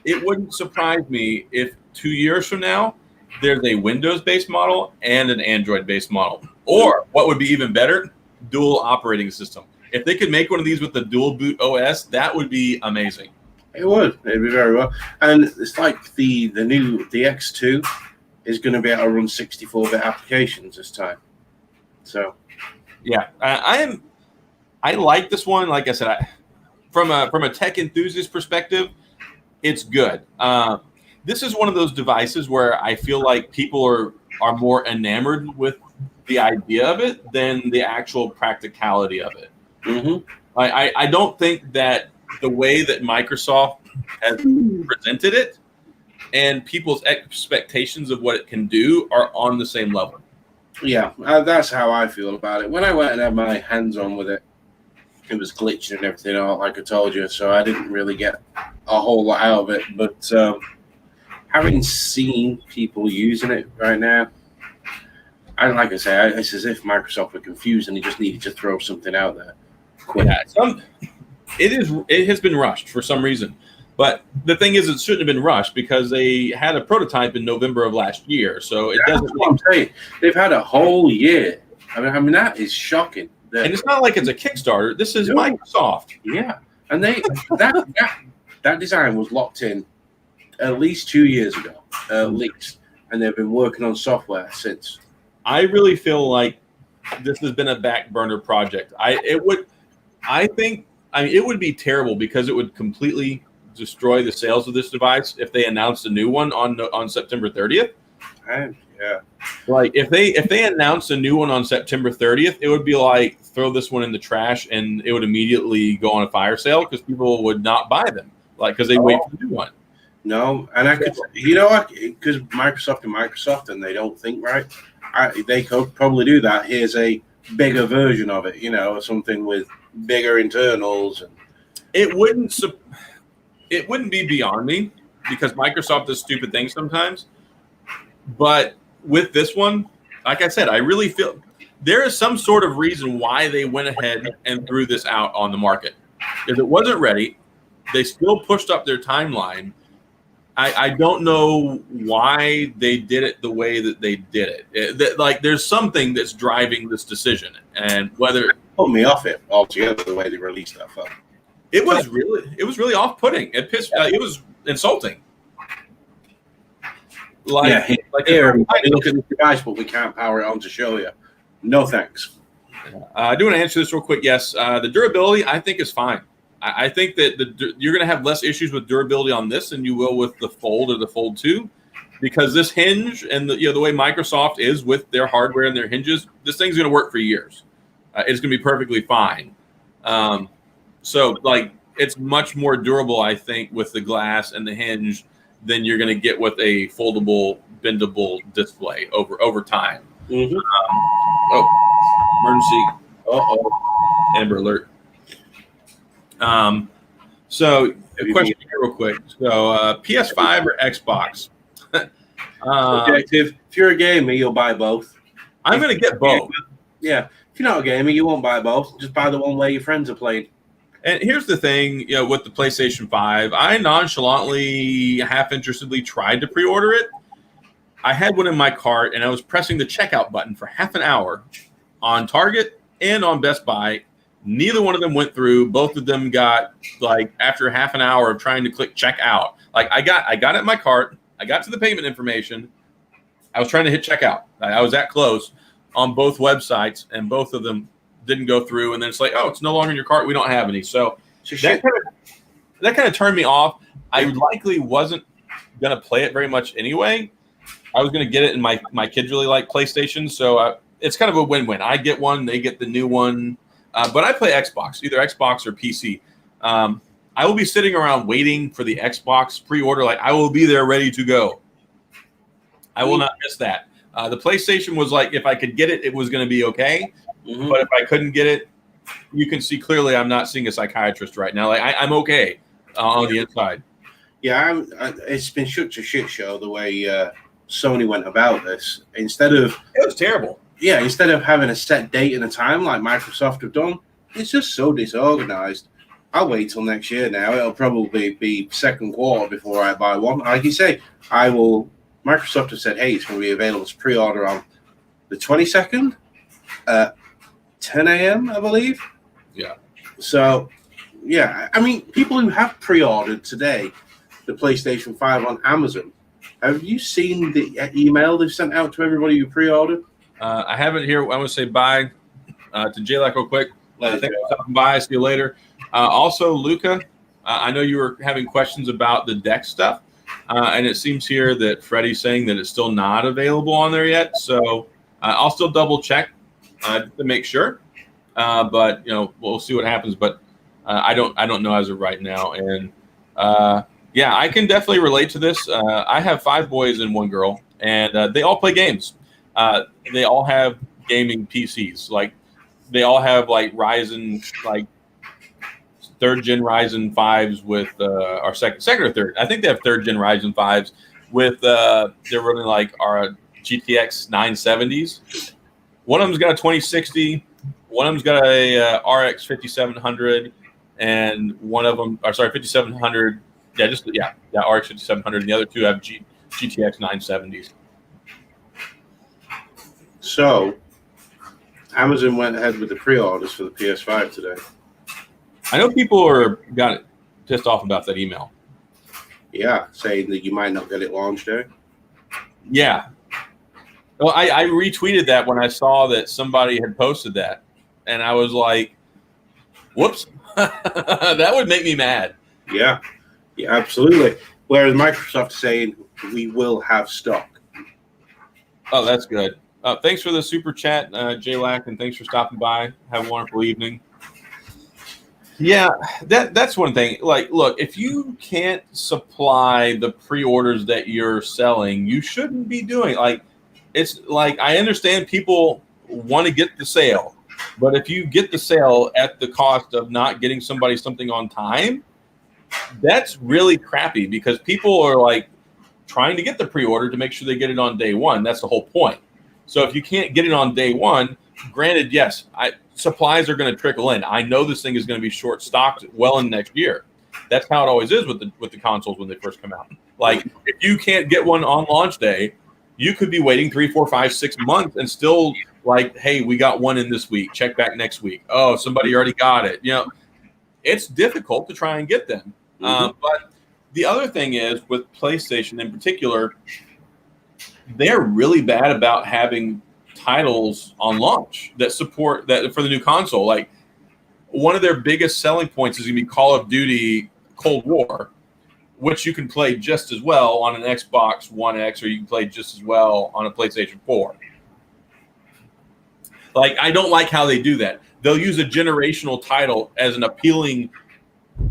it wouldn't surprise me if 2 years from now there's a Windows-based model and an Android-based model. Or what would be even better, dual operating system. If they could make one of these with the dual boot OS, that would be amazing. It would. It'd be very well. And it's like the X2 is going to be able to run 64-bit applications this time. So, yeah, I like this one. Like I said, from a tech enthusiast perspective, it's good. This is one of those devices where I feel like people are more enamored with the idea of it than the actual practicality of it. Mm-hmm. I don't think that the way that Microsoft has presented it and people's expectations of what it can do are on the same level. Yeah, that's how I feel about it. When I went and had my hands on with it, it was glitching and everything, like I told you, so I didn't really get a whole lot out of it. But having seen people using it right now, like I say, it's as if Microsoft were confused and they just needed to throw something out there quick. Yeah, it has been rushed for some reason. But the thing is, it shouldn't have been rushed because they had a prototype in November of last year. So it doesn't. That's what I'm saying. They've had a whole year. I mean that is shocking. And it's not like it's a Kickstarter. This is Microsoft. Yeah, and that design was locked in at least 2 years ago, at least, and they've been working on software since. I really feel like this has been a back burner project. It would be terrible because it would completely destroy the sales of this device if they announced a new one on September 30th. Yeah. Like if they announced a new one on September 30th, it would be like throw this one in the trash and it would immediately go on a fire sale because people would not buy them, like because they wait for the new one. No, and I could, because Microsoft and they don't think right. They could probably do that. Here's a bigger version of it, or something with bigger internals. And it wouldn't be beyond me because Microsoft does stupid things sometimes. But with this one, like I said, I really feel there is some sort of reason why they went ahead and threw this out on the market. If it wasn't ready, they still pushed up their timeline. I don't know why they did it the way that they did it. Like there's something that's driving this decision, and whether it put me off it altogether the way they released that phone. It was really off-putting. It pissed. It was insulting. Here, everybody look at this device, but we can't power it on to show you. No thanks. I do want to answer this real quick. Yes, the durability I think is fine. I think that you're going to have less issues with durability on this than you will with the Fold or the Fold 2, because this hinge and the way Microsoft is with their hardware and their hinges, this thing's going to work for years. It's going to be perfectly fine. So like it's much more durable, I think, with the glass and the hinge than you're going to get with a foldable, bendable display over time. Mm-hmm. Emergency! Amber alert. So a question here real quick. So PS5 or Xbox? Objective. If you're a gamer, you'll buy both. I'm going to get both. Yeah. If you're not a gamer, you won't buy both. Just buy the one where your friends are playing. And here's the thing, with the PlayStation 5, I nonchalantly, half-interestedly tried to pre-order it. I had one in my cart, and I was pressing the checkout button for half an hour on Target and on Best Buy. Neither one of them went through. Both of them got, like, after half an hour of trying to click checkout. Like, I got it in my cart. I got to the payment information. I was trying to hit checkout. I was that close on both websites, and both of them didn't go through. And then it's like, oh, it's no longer in your cart. We don't have any. So that kind of turned me off. I likely wasn't going to play it very much anyway. I was going to get it, and my kids really like PlayStation. So it's kind of a win-win. I get one. They get the new one. But I play Xbox, either Xbox or PC. I will be sitting around waiting for the Xbox pre-order. Like, I will be there ready to go. I will not miss that. The PlayStation was like, if I could get it, it was going to be okay. Mm-hmm. But if I couldn't get it, you can see clearly I'm not seeing a psychiatrist right now. Like, I'm okay on the inside. Yeah, it's been such a shit show the way Sony went about this. It was terrible. Yeah, instead of having a set date and a time like Microsoft have done, it's just so disorganized. I'll wait till next year now. It'll probably be second quarter before I buy one. Like you say, Microsoft have said, hey, it's going to be available to pre-order on the 22nd at 10 a.m., I believe. Yeah. So, yeah, I mean, people who have pre-ordered today the PlayStation 5 on Amazon, have you seen the email they've sent out to everybody who pre-ordered? I have it here. I want to say bye to J-Lac real quick. Thanks for stopping by. See you later. Also, Luca, I know you were having questions about the deck stuff, and it seems here that Freddie's saying that it's still not available on there yet. So I'll still double check to make sure. But we'll see what happens. But I don't know as of right now. And yeah, I can definitely relate to this. I have 5 boys and 1 girl, and they all play games. They all have gaming PCs. Like they all have like Ryzen, like 3rd gen Ryzen 5s with or second or third. I think they have 3rd gen Ryzen 5s with they're running like our GTX 970s. One of them's got a 2060. One of them's got a RX 5700, and one of them, 5700. Yeah, RX 5700, and the other 2 have GTX 970s. So, Amazon went ahead with the pre-orders for the PS5 today. I know people got pissed off about that email. Yeah, saying that you might not get it launch day. Yeah. Well, I retweeted that when I saw that somebody had posted that, and I was like, "Whoops, that would make me mad." Yeah, absolutely. Whereas Microsoft is saying we will have stock. Oh, that's good. Thanks for the super chat, J-Lack, and thanks for stopping by. Have a wonderful evening. Yeah, that's one thing. Like, look, if you can't supply the pre-orders that you're selling, you shouldn't be doing like. It's like I understand people want to get the sale, but if you get the sale at the cost of not getting somebody something on time, that's really crappy because people are like trying to get the pre-order to make sure they get it on day one. That's the whole point. So if you can't get it on day one, granted, yes, supplies are going to trickle in. I know this thing is going to be short stocked well in next year. That's how it always is with the consoles when they first come out. Like if you can't get one on launch day, you could be waiting 3, 4, 5, 6 months and still like, hey, we got one in this week. Check back next week. Oh, somebody already got it. It's difficult to try and get them. Mm-hmm. But the other thing is with PlayStation in particular, they're really bad about having titles on launch that support that for the new console. Like one of their biggest selling points is going to be Call of Duty Cold War, which you can play just as well on an Xbox One X, or you can play just as well on a PlayStation 4. Like, I don't like how they do that. They'll use a generational title as an appealing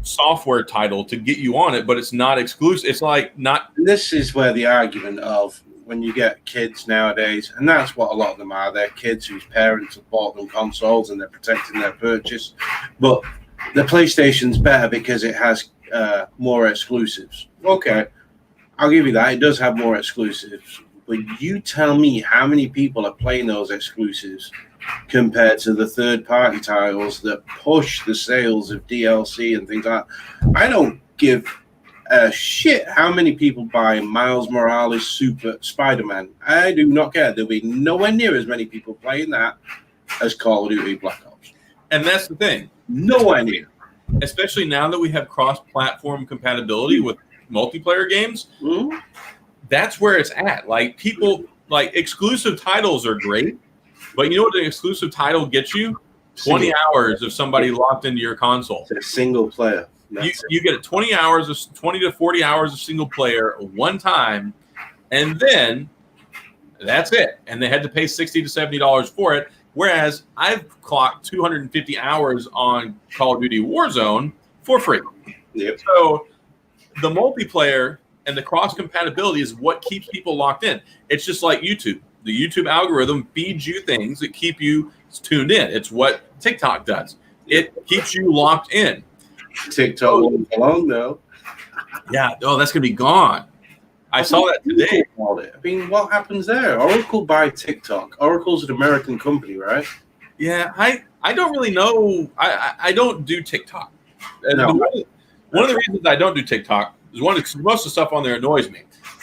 software title to get you on it, but it's not exclusive. It's like not. This is where the argument of when you get kids nowadays, and that's what a lot of them are. They're kids whose parents have bought them consoles and they're protecting their purchase. But the PlayStation's better because it has more exclusives. Okay, I'll give you that. It does have more exclusives. But you tell me how many people are playing those exclusives compared to the third-party titles that push the sales of DLC and things like that. I don't give a shit how many people buy Miles Morales Super Spider-Man. I do not care. There'll be nowhere near as many people playing that as Call of Duty Black Ops. And that's the thing. Nowhere near. Especially now that we have cross-platform compatibility with multiplayer games, Mm-hmm. That's where it's at. Like people, like exclusive titles are great, but you know what an exclusive title gets you? 20 hours of somebody locked into your console. It's a single player. You get 20 to 40 hours of single player one time, and then that's it. And they had to pay $60 to $70 for it. Whereas I've clocked 250 hours on Call of Duty Warzone for free. Yep. So the multiplayer and the cross compatibility is what keeps people locked in. It's just like YouTube. The YouTube algorithm feeds you things that keep you tuned in. It's what TikTok does. It keeps you locked in. TikTok won't be long though. Yeah. Oh, that's gonna be gone. I saw that today. I mean, what happens there? Oracle buy TikTok. Oracle's an American company, right? Yeah, I don't really know. I don't do TikTok. No. One of the reasons I don't do TikTok is most of the stuff on there annoys me.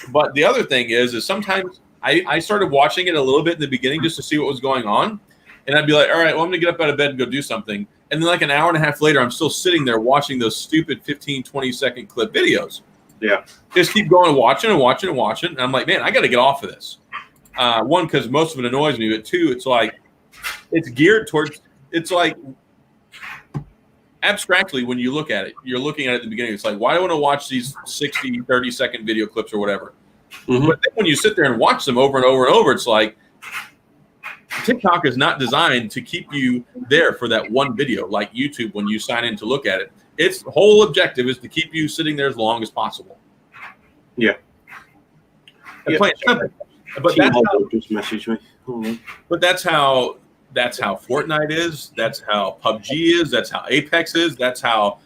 But the other thing is sometimes I started watching it a little bit in the beginning just to see what was going on. And I'd be like, all right, well, I'm going to get up out of bed and go do something. And then like an hour and a half later, I'm still sitting there watching those stupid 15, 20-second clip videos. Yeah. Just keep going and watching. And I'm like, man, I got to get off of this. One, because most of it annoys me. But two, it's like it's geared towards – it's like abstractly, when you look at it, you're looking at the beginning. It's like, why do I want to watch these 60, 30-second video clips or whatever? Mm-hmm. But then when you sit there and watch them over and over and over, it's like TikTok is not designed to keep you there for that one video like YouTube when you sign in to look at it. Its whole objective is to keep you sitting there as long as possible. Yeah. And plain simple. But that's how, just message me. but that's how Fortnite is. That's how PUBG is. That's how Apex is. That's how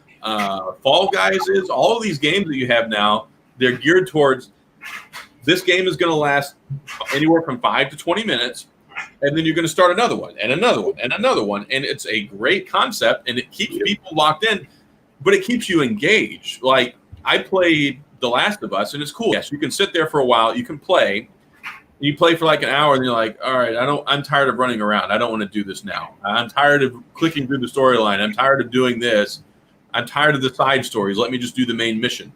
Fall Guys is. All of these games that you have now, they're geared towards this game is going to last anywhere from 5 to 20 minutes, and then you're going to start another one and another one and another one. And it's a great concept, and it keeps people locked in, but it keeps you engaged. Like, I played The Last of Us, and it's cool. Yes, you can sit there for a while. You can play. You play for like an hour, and you're like, all right, I'm tired of running around. I don't want to do this now. I'm tired of clicking through the storyline. I'm tired of doing this. I'm tired of the side stories. Let me just do the main mission.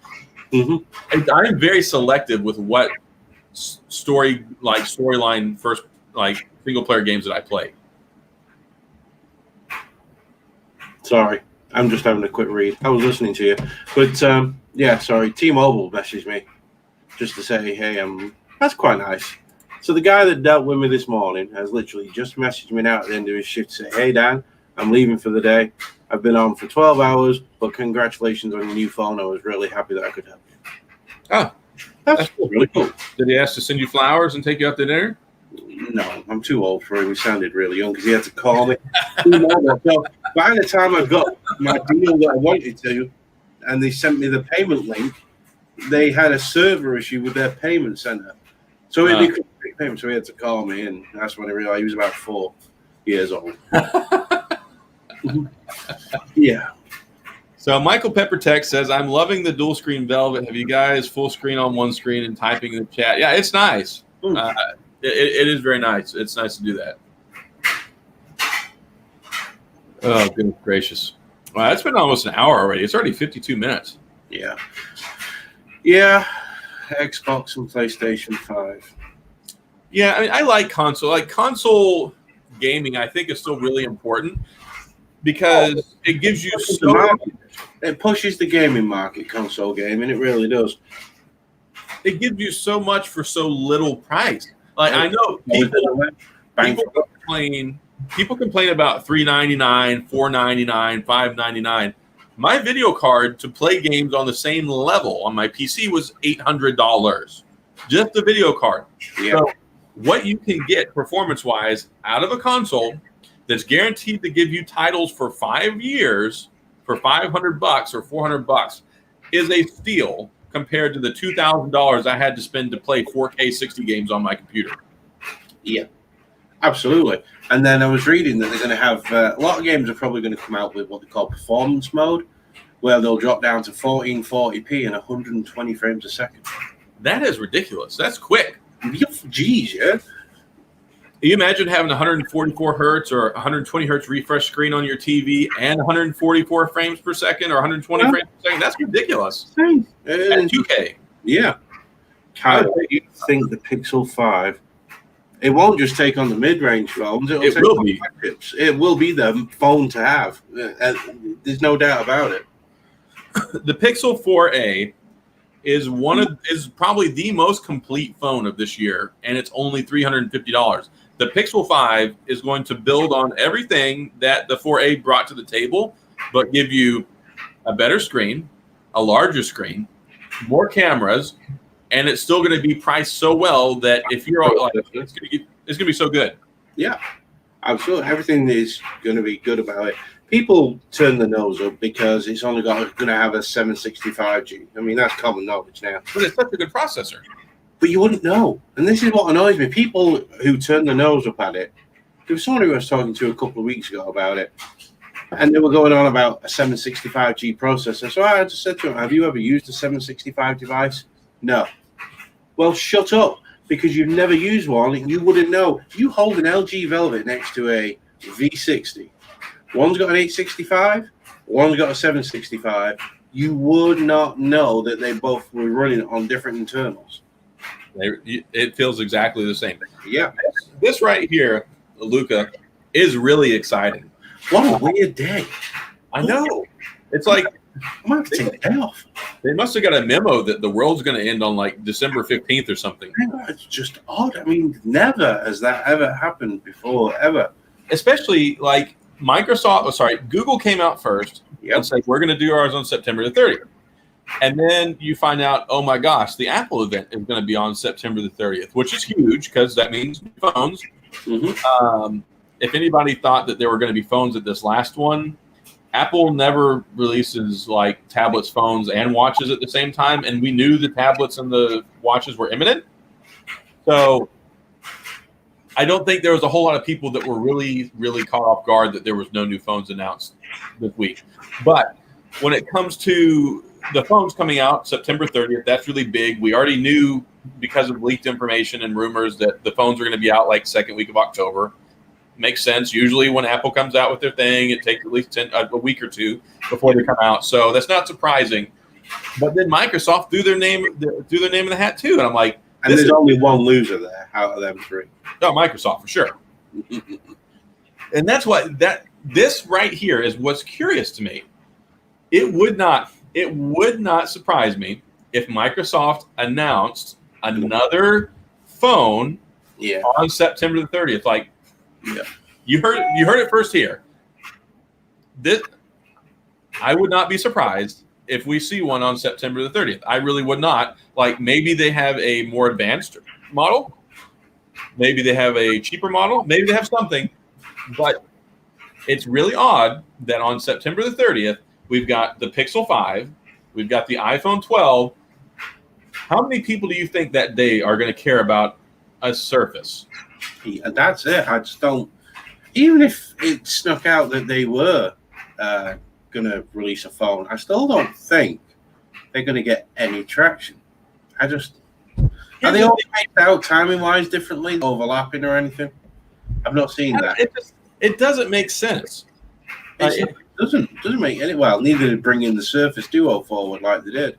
Mm-hmm. And I'm very selective with what storyline first, like, single player games that I play. Sorry, I'm just having a quick read. I was listening to you, but yeah, sorry. T-Mobile messaged me just to say, hey, that's quite nice. So the guy that dealt with me this morning has literally just messaged me now at the end of his shift to say, hey, Dan, I'm leaving for the day. I've been on for 12 hours, but congratulations on your new phone. I was really happy that I could help you. Oh, that's cool. Really cool. Did he ask to send you flowers and take you out to dinner? No, I'm too old for him. He sounded really young because he had to call me. So by the time I got my deal that I wanted to, and they sent me the payment link, they had a server issue with their payment center. So he couldn't make payment, so he had to call me, and that's when I realized he was about 4 years old. Yeah. So Michael Peppertech says, I'm loving the dual screen Velvet. Have you guys full screen on one screen and typing in the chat? Yeah, it's nice. It is very nice. It's nice to do that. Oh, goodness gracious. Wow, it's been almost an hour already. It's already 52 minutes. Yeah. Yeah. Xbox and PlayStation 5. Yeah, I mean, I like console. Like, console gaming, I think, is still really important because it gives you it pushes the gaming market, console gaming. It really does. It gives you so much for so little price. Like, I know people complain about $3.99, $4.99, $5.99. My video card to play games on the same level on my PC was $800. Just the video card. Yeah. So what you can get performance-wise out of a console that's guaranteed to give you titles for 5 years for $500 or $400 is a steal compared to the $2,000 I had to spend to play 4K 60 games on my computer. Yeah, absolutely. And then I was reading that they're going to have a lot of games are probably going to come out with what they call performance mode, where they'll drop down to 1440p and 120 frames a second. That is ridiculous. That's quick. Geez, yeah. Can you imagine having 144 hertz or 120 hertz refresh screen on your TV and 144 frames per second or 120 frames per second? That's ridiculous. At 2K. Yeah. Kyle, you think the Pixel 5, it won't just take on the mid-range phones. It will be the phone to have. There's no doubt about it. The Pixel 4a is probably the most complete phone of this year, and it's only $350. The Pixel 5 is going to build on everything that the 4a brought to the table, but give you a better screen, a larger screen, more cameras, and it's still going to be priced so well that if you're like, it's going to be so good. Yeah, absolutely. Everything is going to be good about it. People turn the nose up because it's only going to have a 765G. I mean, that's common knowledge now. But it's such a good processor. But you wouldn't know. And this is what annoys me. People who turn the nose up at it. There was someone who I was talking to a couple of weeks ago about it. And they were going on about a 765G processor. So I just said to them, have you ever used a 765 device? No. Well, shut up. Because you've never used one and you wouldn't know. You hold an LG Velvet next to a V60. One's got an 865, one's got a 765. You would not know that they both were running on different internals. It feels exactly the same. Yeah. This right here, Luca, is really exciting. What a weird day. I know. It's like I might have to take the day off. they must have got a memo that the world's going to end on like December 15th or something. It's just odd. I mean, never has that ever happened before, ever. Especially like Google came out first Yep. and said, we're going to do ours on September the 30th. And then you find out, oh my gosh, the Apple event is going to be on September the 30th, which is huge because that means new phones. Mm-hmm. If anybody thought that there were going to be phones at this last one, Apple never releases like tablets, phones, and watches at the same time. And we knew the tablets and the watches were imminent. So I don't think there was a whole lot of people that were really, really caught off guard that there was no new phones announced this week. But when it comes to the phones coming out September 30th, that's really big. We already knew because of leaked information and rumors that the phones are going to be out like second week of October. Makes sense. Usually when Apple comes out with their thing, it takes at least a week or two before they come out. So that's not surprising. But then Microsoft threw their name in the hat too. And I'm like, and there's only one loser there out of them three. Oh, Microsoft for sure. And that's what this right here is what's curious to me. It would not surprise me if Microsoft announced another phone on September the 30th. Like, you heard it first here. I would not be surprised if we see one on September the 30th. I really would not. Like, maybe they have a more advanced model. Maybe they have a cheaper model. Maybe they have something. But it's really odd that on September the 30th, we've got the Pixel 5. We've got the iPhone 12. How many people do you think that day are going to care about a Surface? Yeah, that's it. I just don't. Even if it snuck out that they were going to release a phone, I still don't think they're going to get any traction. Are they all made out timing-wise differently, overlapping or anything? I've not seen that. It doesn't make sense. It doesn't make any. Well, neither did bring in the Surface Duo forward like they did.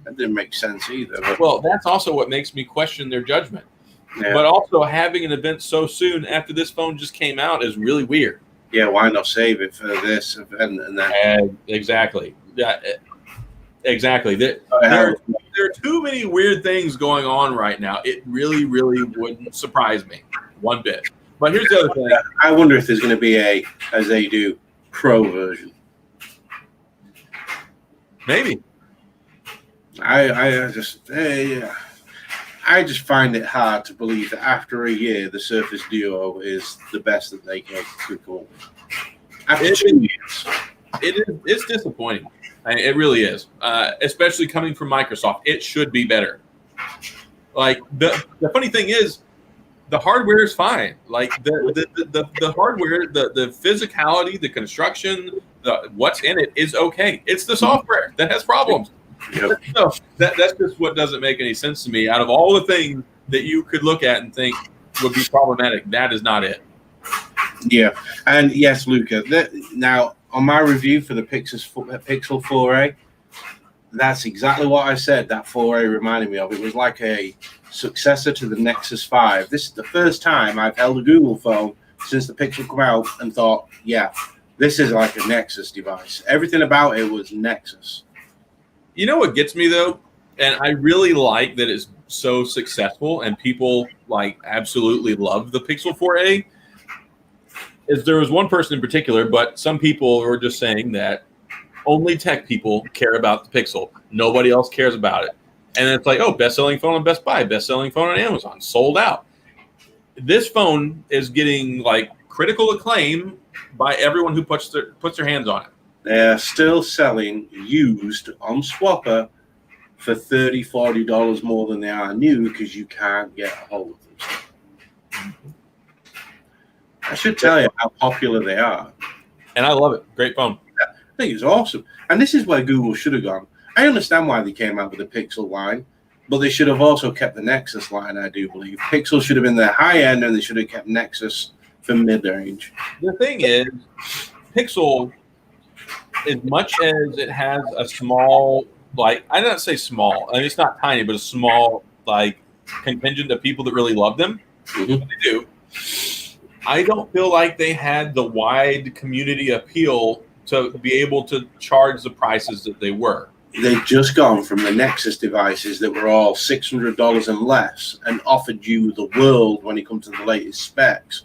That didn't make sense either. But. Well, that's also what makes me question their judgment. Yeah. But also having an event so soon after this phone just came out is really weird. Yeah, why not save it for this event and that? Exactly. Yeah, exactly. There are too many weird things going on right now. It really, really wouldn't surprise me one bit. But here's the other thing. I wonder if there's going to be as they do, Pro version. Maybe. I just find it hard to believe that after a year, the Surface Duo is the best that they can call. After 2 years. It's disappointing. It really is. Especially coming from Microsoft. It should be better. Like, the funny thing is, the hardware is fine. Like, the hardware, the physicality, the construction, what's in it is okay. It's the software that has problems. Yep. So that's just what doesn't make any sense to me. Out of all the things that you could look at and think would be problematic, that is not it. Yeah, and yes, Luca. Now, on my review for the Pixel 4a, that's exactly what I said. That 4a reminded me of. It was like a successor to the Nexus 5. This is the first time I've held a Google phone since the Pixel came out and thought, yeah, this is like a Nexus device. Everything about it was Nexus. You know what gets me though, and I really like that it's so successful and people like absolutely love the Pixel 4a, is there was one person in particular, but some people were just saying that only tech people care about the Pixel. Nobody else cares about it. And it's like, oh, best-selling phone on Best Buy, best-selling phone on Amazon, sold out. This phone is getting like critical acclaim by everyone who puts their hands on it. They're still selling used on Swapper for $30, $40 more than they are new because you can't get a hold of them. I should tell you how popular they are. And I love it. Great phone. I think it's awesome. And this is where Google should have gone. I understand why they came out with the Pixel line, but they should have also kept the Nexus line, I do believe. Pixel should have been their high end, and they should have kept Nexus for mid-range. The thing is, Pixel, as much as it has a small, like, I don't say small, I mean, it's not tiny, but a small, like, contingent of people that really love them. Mm-hmm. They do. I don't feel like they had the wide community appeal to be able to charge the prices that they were. They've just gone from the Nexus devices that were all $600 and less and offered you the world when it comes to the latest specs.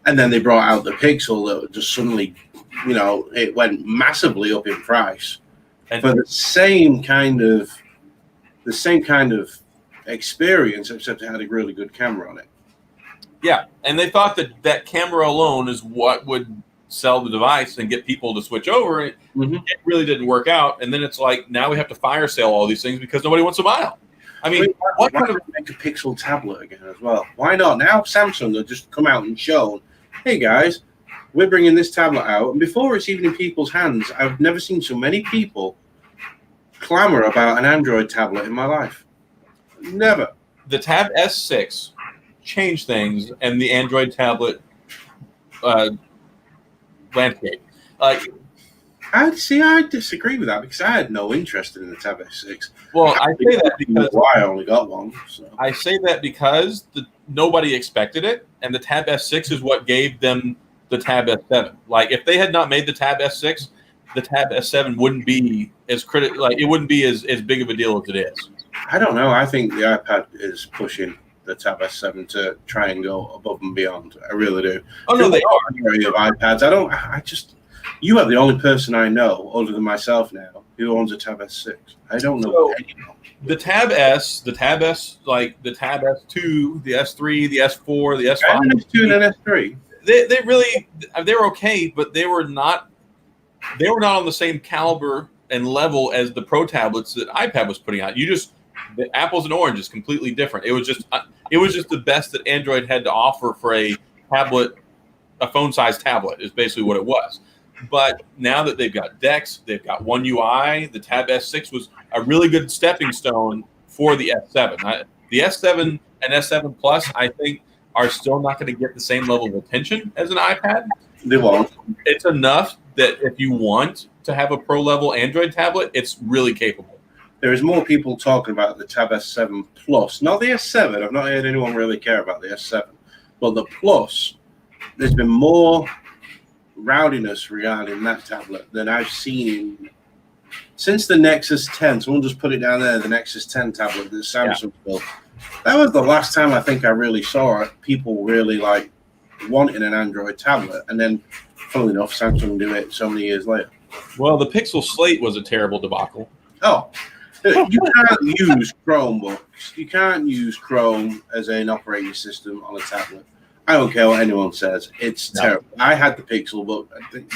And then they brought out the Pixel that just suddenly, it went massively up in price. And for the same kind of experience, except it had a really good camera on it. Yeah, and they thought that camera alone is what would sell the device and get people to switch over. It really didn't work out, and then it's like now we have to fire sale all these things because nobody wants to buy them. I mean, why kind of make a Pixel tablet again as well? Why not? Now Samsung have just come out and shown, hey guys, we're bringing this tablet out, and before it's even in people's hands, I've never seen so many people clamor about an Android tablet in my life. Never. The Tab S6 changed things, and the Android tablet landscape. I disagree with that because I had no interest in the Tab S6. Well, I say that because I only got one. So. I say that because nobody expected it, and the Tab S6 is what gave them the Tab S7. Like if they had not made the Tab S6, the Tab S7 wouldn't be as critical. Like it wouldn't be as big of a deal as it is. I don't know. I think the iPad is pushing the Tab S7 to try and go above and beyond. I really do. Oh no, they are. Of iPads. You are the only person I know, other than myself now, who owns a Tab S6. I don't know anyone. The Tab S, like the Tab S2, the S3, the S4, the S5. I have an S2 and an S3. They were okay, but they were not on the same caliber and level as the Pro tablets that iPad was putting out. The apples and oranges, completely different. It was just the best that Android had to offer for a tablet, a phone-sized tablet is basically what it was. But now that they've got DeX, they've got One UI, the Tab S6 was a really good stepping stone for the S7. The S7 and S7 Plus, I think, are still not going to get the same level of attention as an iPad. They won't. It's enough that if you want to have a pro-level Android tablet, it's really capable. There is more people talking about the Tab S7 Plus, not the S7. I've not heard anyone really care about the S7, but the Plus. There's been more rowdiness regarding that tablet than I've seen since the Nexus 10. Someone just put it down there, the Nexus 10 tablet that Samsung built. That was the last time I think I really saw people really like wanting an Android tablet, and then, funnily enough, Samsung do it so many years later. Well, the Pixel Slate was a terrible debacle. Oh. You can't use Chromebooks. You can't use Chrome as an operating system on a tablet. I don't care what anyone says. It's terrible. I had the Pixel book.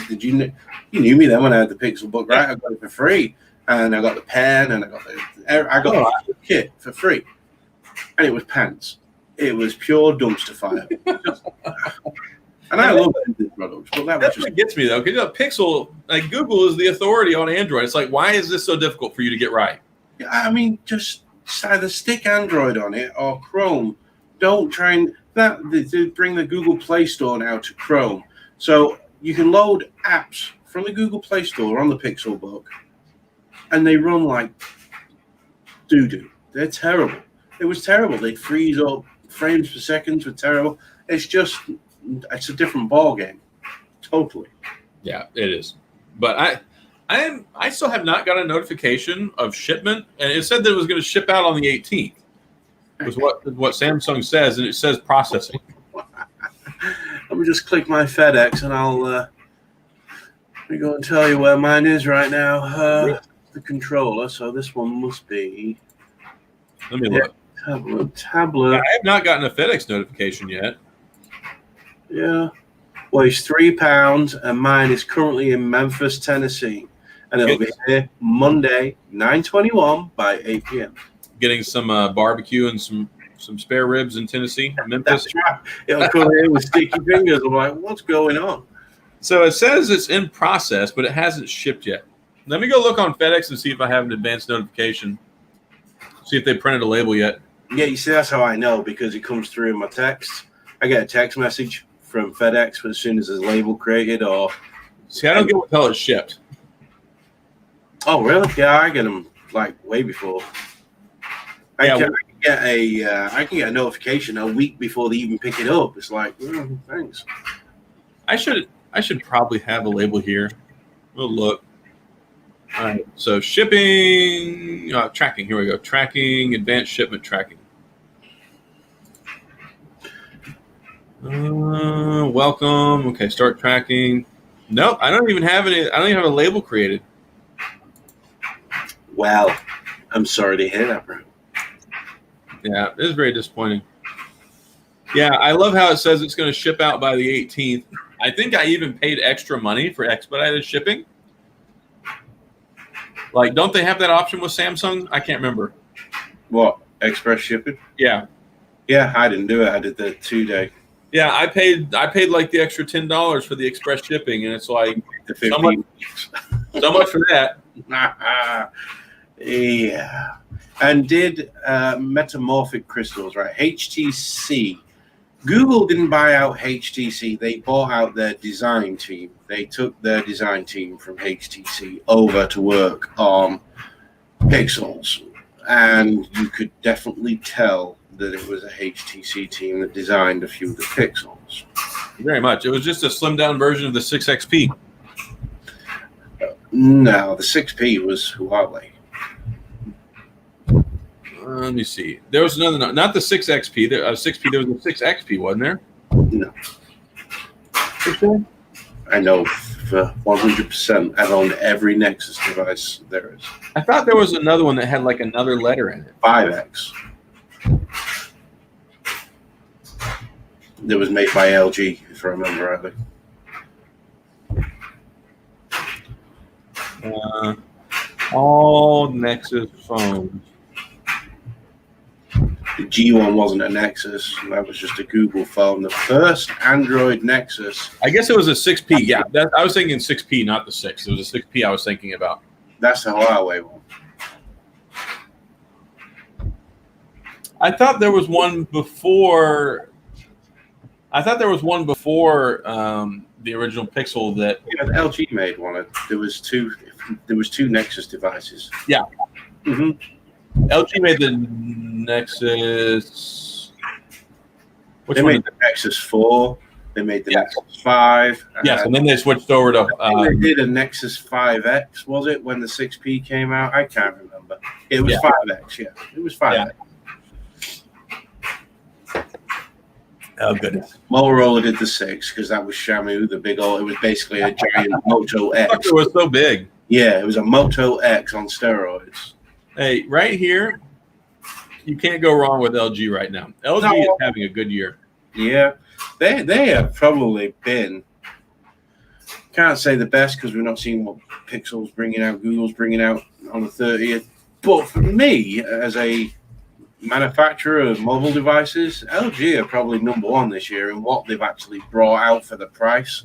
Did you knew me then when I had the Pixel book, right? I got it for free, and I got the pen, and I got the kit for free, and it was pants. It was pure dumpster fire. And I love these products, but that's what gets me though. Because Pixel, like Google, is the authority on Android. It's like, why is this so difficult for you to get right? Yeah, I mean, just either stick Android on it or Chrome. Don't try and they bring the Google Play Store now to Chrome, so you can load apps from the Google Play Store on the Pixel book, and they run like doo-doo. They're terrible. It was terrible. They'd freeze up. Frames per second were terrible. It's a different ball game. Totally. Yeah, it is. But I still have not got a notification of shipment, and it said that it was going to ship out on the 18th. Was what Samsung says, and it says processing. Let me just click my FedEx, and I'll let me go and tell you where mine is right now. The controller. So this one must be. Let me look. Tablet. I have not gotten a FedEx notification yet. Yeah. Well, it's £3, and mine is currently in Memphis, Tennessee, and it'll be here Monday, 9/21 by 8 p.m. Getting some barbecue and some spare ribs in Tennessee, Memphis. That's right. It'll come in with sticky fingers. I'm like, what's going on? So it says it's in process, but it hasn't shipped yet. Let me go look on FedEx and see if I have an advanced notification. See if they printed a label yet. Yeah, you see, that's how I know, because it comes through in my text. I get a text message from FedEx as soon as there's a label created. Or see, I don't get until it's shipped. Oh, really? Yeah, I get them like way before. I can get a notification a week before they even pick it up. It's like, thanks. I should probably have a label here. We'll look. All right. So shipping, tracking. Here we go. Tracking, advanced shipment tracking. Welcome. Okay, start tracking. Nope, I don't even have it. I don't even have a label created. Well, I'm sorry to hear that, bro. Yeah, it is very disappointing. Yeah, I love how it says it's going to ship out by the 18th. I think I even paid extra money for expedited shipping. Like, don't they have that option with Samsung? I can't remember. What, express shipping? Yeah. Yeah, I didn't do it. I did the 2-day. Yeah, I paid like the extra $10 for the express shipping, and it's like The 15 so much for that. Yeah. And did metamorphic crystals, right? HTC. Google didn't buy out HTC. They bought out their design team. They took their design team from HTC over to work on Pixels. And you could definitely tell that it was a HTC team that designed a few of the Pixels. Very much. It was just a slimmed down version of the 6XP. No, the 6P was Huawei. Let me see. There was another, not the 6XP. There, 6P. There was a 6XP, wasn't there? No. For sure? I know for 100% I've owned every Nexus device there is. I thought there was another one that had like another letter in it. 5X. That was made by LG, if I remember rightly. All Nexus phones. The G1 wasn't a Nexus. That was just a Google phone. The first Android Nexus. I guess it was a 6P. Yeah, I was thinking 6P, not the 6. It was a 6P I was thinking about. That's the Huawei one. I thought there was one before. The original Pixel that. Yeah, LG made one. There was two Nexus devices. Yeah. Mm-hmm. LG made the Nexus. They made the Nexus 4. They made the Nexus 5. Yes, and then they switched over to. They did a Nexus 5X, was it, when the 6P came out? I can't remember. It was 5X, yeah. It was 5X. Yeah. Oh, goodness. Motorola did the 6 because that was Shamu, the big old. It was basically a giant Moto X. It was so big. Yeah, it was a Moto X on steroids. Hey, right here, you can't go wrong with LG right now. LG is having a good year. Yeah, they have probably been. Can't say the best because we're not seeing what Pixel's bringing out, Google's bringing out on the 30th. But for me, as a manufacturer of mobile devices, LG are probably number one this year in what they've actually brought out for the price.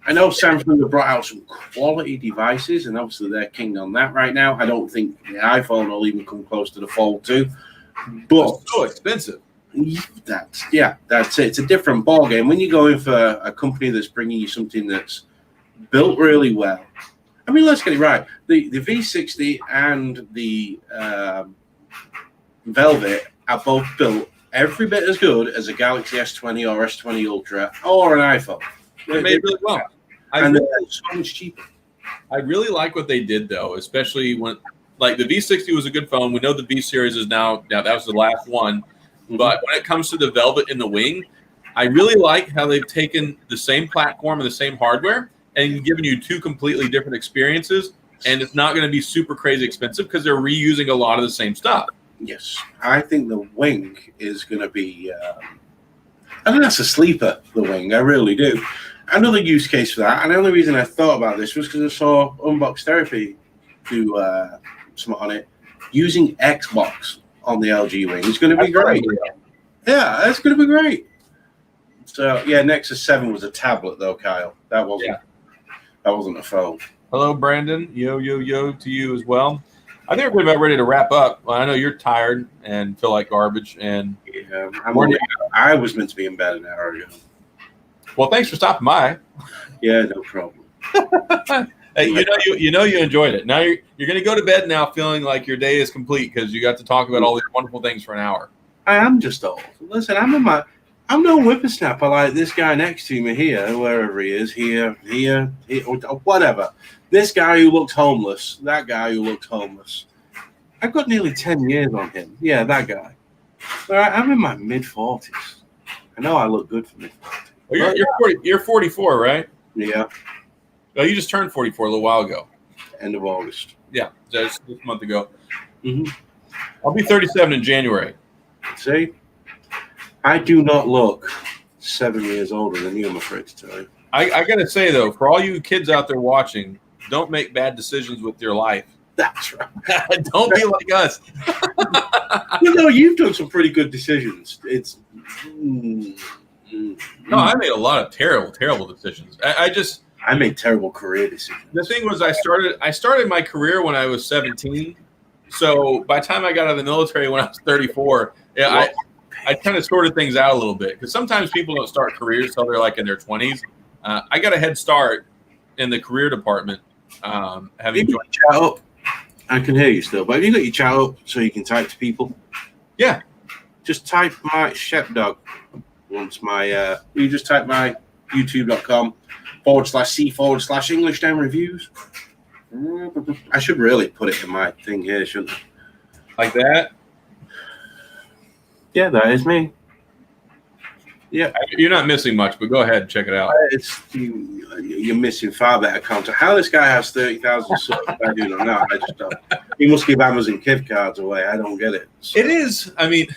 I know Samsung have brought out some quality devices, and obviously they're king on that right now. I don't think the iPhone will even come close to the Fold 2. But it's so expensive. That's it. It's a different ballgame. When you go in for a company that's bringing you something that's built really well. I mean, let's get it right. The V60 and the Velvet are both built every bit as good as a Galaxy S20 or S20 Ultra or an iPhone. They made really well. And they're so much cheaper. I really like what they did, though, especially when, like, the V60 was a good phone. We know the V series is now that was the last one. Mm-hmm. But when it comes to the Velvet in the wing, I really like how they've taken the same platform and the same hardware and given you two completely different experiences. And it's not going to be super crazy expensive because they're reusing a lot of the same stuff. Yes. I think the wing is going to be I think that's a sleeper, the wing. I really do. Another use case for that, and the only reason I thought about this was because I saw Unbox Therapy do something on it, using Xbox on the LG wing. It's going to be great. Yeah, it's going to be great. So, yeah, Nexus 7 was a tablet, though, Kyle. That wasn't a phone. Hello, Brandon. Yo to you as well. I think we're about ready to wrap up. Well, I know you're tired and feel like garbage. And yeah, I was meant to be in bed an hour ago. Well, thanks for stopping by. Yeah, no problem. Hey, you enjoyed it. Now you're going to go to bed now feeling like your day is complete because you got to talk about all these wonderful things for an hour. I am just old. Listen, I'm I'm no whippersnapper like this guy next to me here, wherever he is, here, this guy next to me here, wherever he is, here, whatever. This guy who looked homeless, that guy who looked homeless. I've got nearly 10 years on him. Yeah, that guy. All right, I'm in my mid-40s. I know I look good for mid-40s. Well, you're 44, right? Yeah. Well, you just turned 44 a little while ago. End of August. Yeah, just this month ago. Mm-hmm. I'll be 37 in January. See? I do not look 7 years older than you, I'm afraid to tell you. I got to say, though, for all you kids out there watching, don't make bad decisions with your life. That's right. Don't be like us. You've done some pretty good decisions. It's no, I made a lot of terrible decisions. I made terrible career decisions. The thing was, I started my career when I was 17. So by the time I got out of the military when I was 34, I kind of sorted things out a little bit, because sometimes people don't start careers till they're like in their 20s. I got a head start in the career department. Having joined chat up. I can hear you still, but have you got your chat up so you can type to people? Yeah. Just type my Shepdog. You just type my youtube.com/C/English Down Reviews. I should really put it in my thing here, shouldn't I? Like that? Yeah, that is me. Yeah. You're not missing much, but go ahead and check it out. You're missing far better content. How this guy has 30,000 subs, I do not know. I just don't. He must give Amazon gift cards away. I don't get it. So. It is. I mean,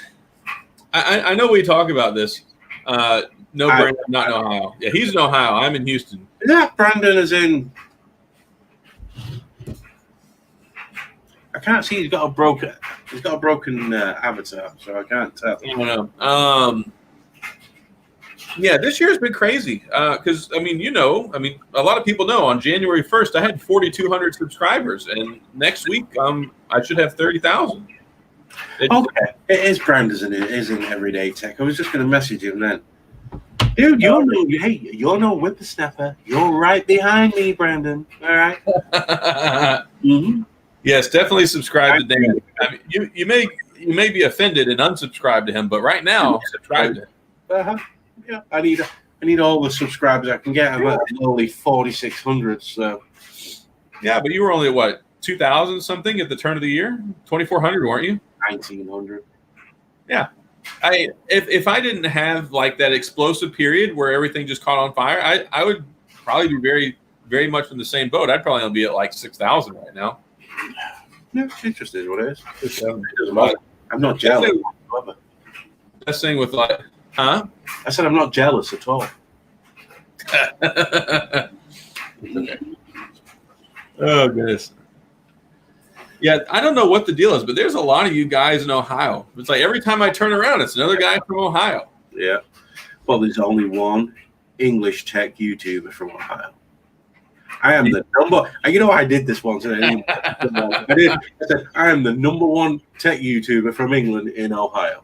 I know we talk about this. Brandon, not in Ohio. Yeah, he's in Ohio. I'm in Houston. Yeah, Brandon is in. I can't see. He's got a broken avatar, so I can't tell. I don't know. Yeah, this year's been crazy. Because a lot of people know on January 1st I had 4,200 subscribers, and next week I should have 30,000. Okay, it is Brandon, isn't it? It is in Everyday Tech. I was just going to message him then. Dude, you're no whippersnapper. You're right behind me, Brandon. All right. Mm-hmm. Yes, definitely subscribe to Dan. I mean, you may be offended and unsubscribe to him, but right now, subscribe to him. Yeah, I need all the subscribers I can get. I'm at only 4,600. So. Yeah, but you were only at what, 2,000 something at the turn of the year? 2,400, weren't you? 1,900. Yeah. If I didn't have like that explosive period where everything just caught on fire, I would probably be very, very much in the same boat. I'd probably only be at like 6,000 right now. Yeah, interesting what it is. It doesn't matter. I'm not jealous. Best thing with like, huh? I said I'm not jealous at all. Okay. Oh goodness. Yeah, I don't know what the deal is, but there's a lot of you guys in Ohio. It's like every time I turn around, it's another guy from Ohio. Yeah. Well, there's only one English tech YouTuber from Ohio. I am the number. I did this once. I said I am the number one tech YouTuber from England in Ohio,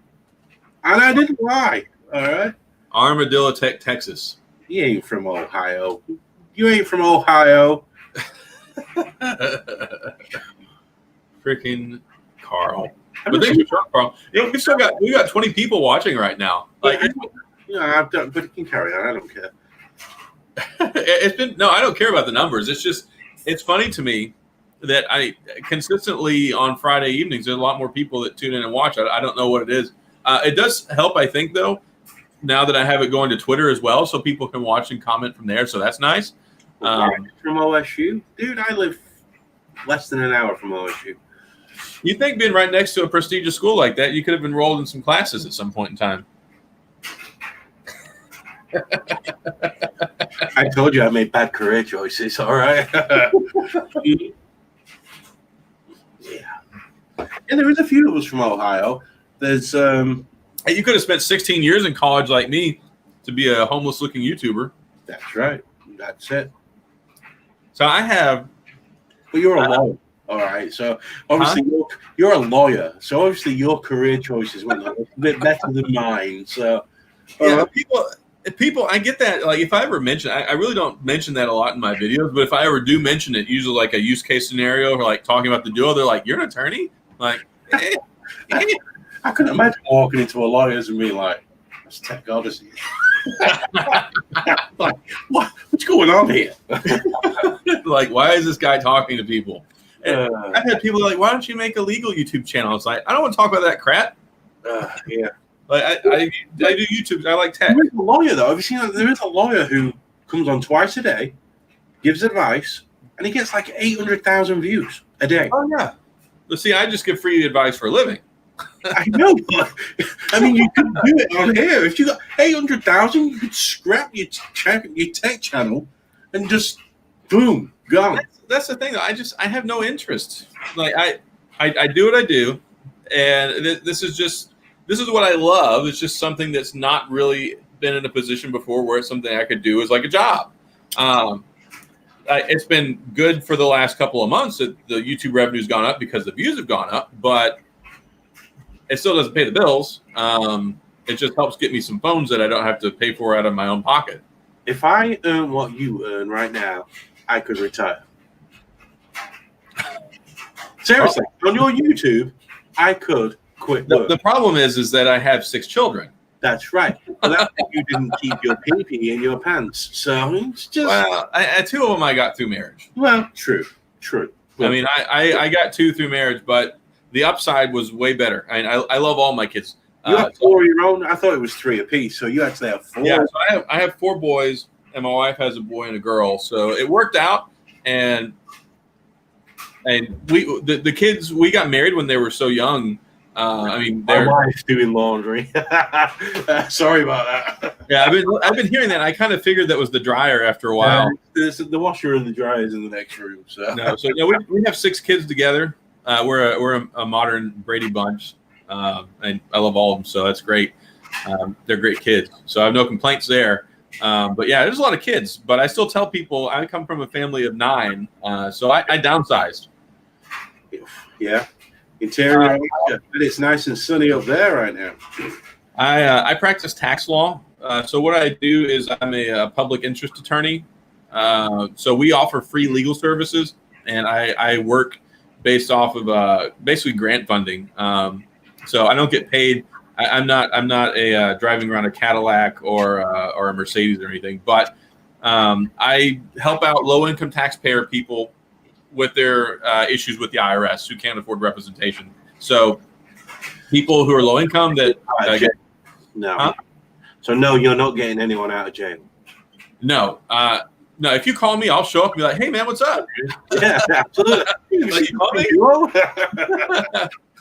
and I didn't lie. All right. Armadillo Tech, Texas. You ain't from Ohio. You ain't from Ohio. Freaking Carl. But thanks for Carl. We got 20 people watching right now. Like, I've done, but you can carry on. I don't care. I don't care about the numbers. It's funny to me that I consistently on Friday evenings, there's a lot more people that tune in and watch. I don't know what it is. It does help, I think, though, now that I have it going to Twitter as well, so people can watch and comment from there. So that's nice. From OSU? Dude, I live less than an hour from OSU. You think being right next to a prestigious school like that, you could have enrolled in some classes at some point in time. I told you I made bad career choices, all right? Yeah. And there is a few of us from Ohio. There's you could have spent 16 years in college like me to be a homeless-looking YouTuber. That's right. That's it. So I have... Well, you're a lawyer. All right. So obviously you're a lawyer. So obviously your career choices went a bit better than mine. So yeah, people, I get that. Like if I ever mention, I really don't mention that a lot in my videos, but if I ever do mention it, usually like a use case scenario or like talking about the duo, they're like, "You're an attorney?" Like, I couldn't imagine walking into a lawyer's and being like, That's Tech Odyssey. Like, what's going on here? Like, why is this guy talking to people? And I've had people like, why don't you make a legal YouTube channel? It's like, I don't want to talk about that crap. Yeah. Like, I do YouTube. I like tech. There is a lawyer, though. Have you seen that? There is a lawyer who comes on twice a day, gives advice, and he gets like 800,000 views a day. Oh, yeah. Well, see, I just give free advice for a living. I know, but I mean, you could do it on here. If you got 800,000, you could scrap your tech channel and just boom, gone. That's the thing, though. I have no interest. Like I do what I do, and this is what I love. It's just something that's not really been in a position before where it's something I could do as like a job. It's been good for the last couple of months that the YouTube revenue's gone up because the views have gone up, but it still doesn't pay the bills. It just helps get me some phones that I don't have to pay for out of my own pocket. If I earn what you earn right now, I could retire. Seriously, on your YouTube, I could quit work. The problem is that I have 6 children. That's right. Well, that's why you didn't keep your pee-pee in your pants. So it's just... Well, 2 of them I got through marriage. Well, true. Well, I mean, I got 2 through marriage, but the upside was way better. I love all my kids. You have 4 of your own? I thought it was 3 apiece, so you actually have 4. Yeah, so I have 4 boys, and my wife has a boy and a girl. So it worked out, and the kids, we got married when they were so young. I mean, my wife's doing laundry. Sorry about that. Yeah, I've been hearing that. I kind of figured that was the dryer after a while. The washer and the dryer is in the next room. So we have 6 kids together. We're a modern Brady bunch, and I love all of them, so that's great. They're great kids, so I have no complaints there. But yeah, there's a lot of kids, but I still tell people I come from a family of 9, so I downsized. Yeah. Interior, but it's nice and sunny up there right now. I practice tax law. So what I do is I'm a public interest attorney. So we offer free legal services, and I work based off of basically grant funding. So I don't get paid. I'm not a driving around a Cadillac or a Mercedes or anything, but I help out low income taxpayer people with their issues with the IRS who can't afford representation. So people who are low income that no. Huh? So no, you're not getting anyone out of jail. No. No, if you call me, I'll show up and be like, hey man, what's up? Yeah, absolutely. Like, you call me?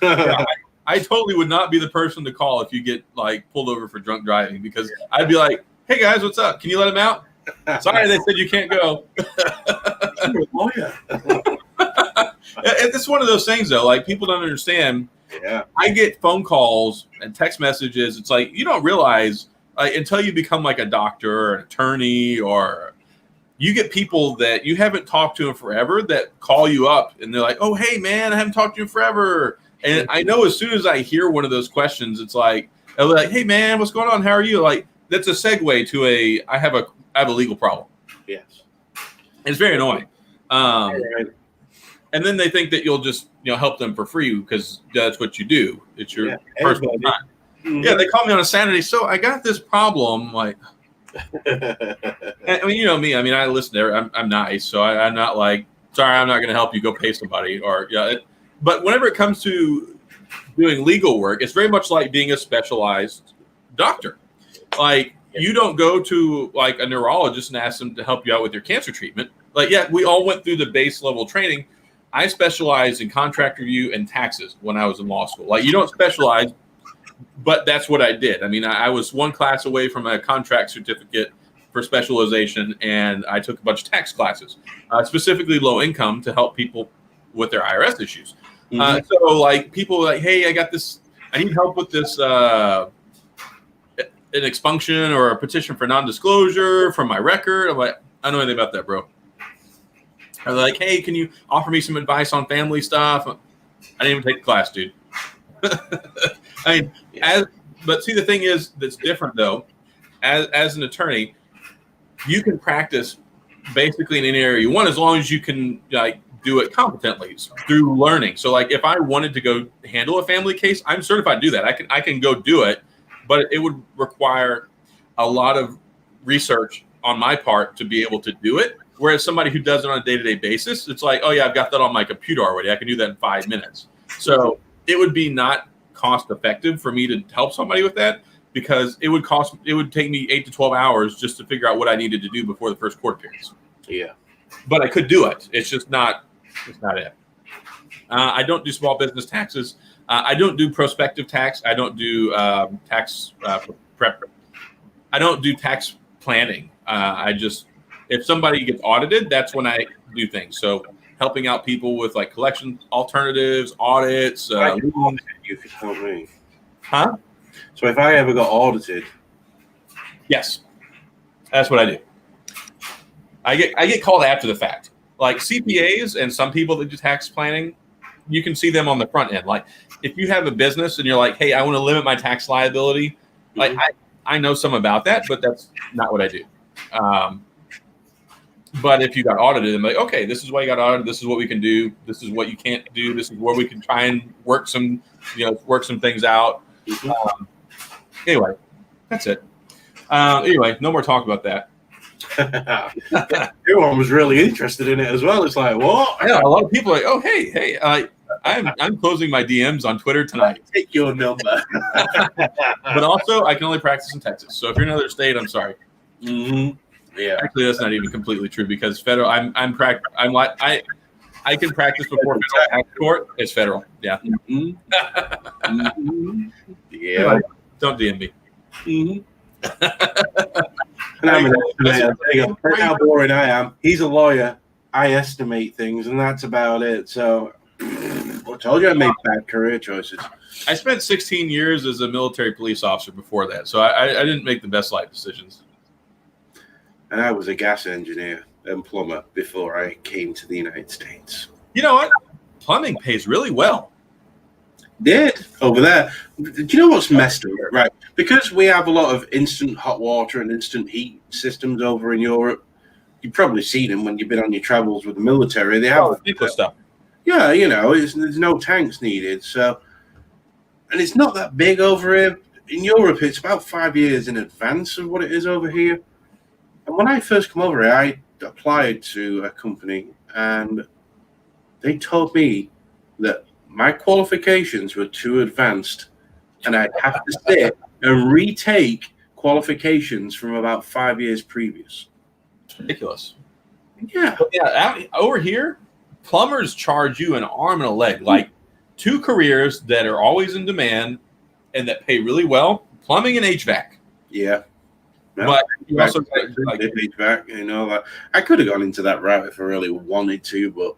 Yeah, I totally would not be the person to call if you get like pulled over for drunk driving, because I'd be like, hey guys, what's up? Can you let him out? Sorry, they said you can't go. Oh, yeah. It's one of those things, though. Like, people don't understand. Yeah. I get phone calls and text messages. It's like, you don't realize until you become like a doctor or an attorney, or you get people that you haven't talked to in forever that call you up and they're like, oh, hey, man, I haven't talked to you in forever. And I know as soon as I hear one of those questions, it's like, they're like, hey, man, what's going on? How are you? Like, that's a segue to I have a legal problem. Yes. It's very annoying. Right. And then they think that you'll just help them for free because that's what you do. It's your personal time. Mm-hmm. Yeah, they call me on a Saturday. So I got this problem. Like, I mean, you know me. I mean, I listen to I'm nice, so I'm not like, sorry, I'm not going to help you. Go pay somebody. Or but whenever it comes to doing legal work, it's very much like being a specialized doctor. Like, you don't go to like a neurologist and ask them to help you out with your cancer treatment. Like, yeah, we all went through the base level training. I specialized in contract review and taxes when I was in law school. Like, you don't specialize, but that's what I did. I mean, I was one class away from a contract certificate for specialization, and I took a bunch of tax classes, specifically low income, to help people with their IRS issues. Mm-hmm. So, like, people are like, hey, I need help with this, an expunction or a petition for non-disclosure from my record. I'm like, I don't know anything about that, bro. They're like, hey, can you offer me some advice on family stuff? I didn't even take the class, dude. I mean, but see, the thing is that's different, though. As an attorney, you can practice basically in any area you want, as long as you can like do it competently through learning. So, like, if I wanted to go handle a family case, I'm certified to do that. I can go do it. but it would require a lot of research on my part to be able to do it. Whereas somebody who does it on a day-to-day basis, it's like, oh yeah, I've got that on my computer already. I can do that in 5 minutes. So it would be not cost effective for me to help somebody with that, because it would take me 8 to 12 hours just to figure out what I needed to do before the first court appearance. Yeah. But I could do it. It's just not it. I don't do small business taxes. I don't do prospective tax. I don't do tax prep. I don't do tax planning. If somebody gets audited, that's when I do things. So helping out people with like collection alternatives, audits. I can audit you if you tell me. Huh? So if I ever got audited, yes, that's what I do. I get called after the fact. Like CPAs and some people that do tax planning, you can see them on the front end. Like if you have a business and you're like, hey, I want to limit my tax liability. Like I know some about that, but that's not what I do. But if you got audited, I'm like, okay, this is why you got audited. This is what we can do. This is what you can't do. This is where we can try and work some things out. Anyway, that's it. Anyway, no more talk about that. Everyone was really interested in it as well. It's like, what? Yeah, a lot of people are like, oh, hey, I'm closing my DMs on Twitter tonight. Take your number. But also, I can only practice in Texas. So if you're in another state, I'm sorry. Mm-hmm. Yeah. Actually, that's not even completely true, because federal. I can practice before federal tax court. It's federal. Yeah. Mm-hmm. Mm-hmm. Yeah. Don't DM me. Mm-hmm. And I'm an estimator. That's how boring I am. He's a lawyer. I estimate things, and that's about it. So I told you I made bad career choices. I spent 16 years as a military police officer before that, so I didn't make the best life decisions. And I was a gas engineer and plumber before I came to the United States. You know what? Plumbing pays really well. Did over there. Do you know what's messed up? Right. Because we have a lot of instant hot water and instant heat systems over in Europe. You've probably seen them when you've been on your travels with the military. They have stuff. Yeah, there's no tanks needed. So, and it's not that big over here. In Europe, it's about 5 years in advance of what it is over here. And when I first come over here, I applied to a company, and they told me that my qualifications were too advanced, and I'd have to sit and retake qualifications from about 5 years previous. It's ridiculous. Yeah. But yeah, over here, plumbers charge you an arm and a leg, like two careers that are always in demand and that pay really well: plumbing and HVAC. Yeah. No, but you also like HVAC, I could have gone into that route if I really wanted to, but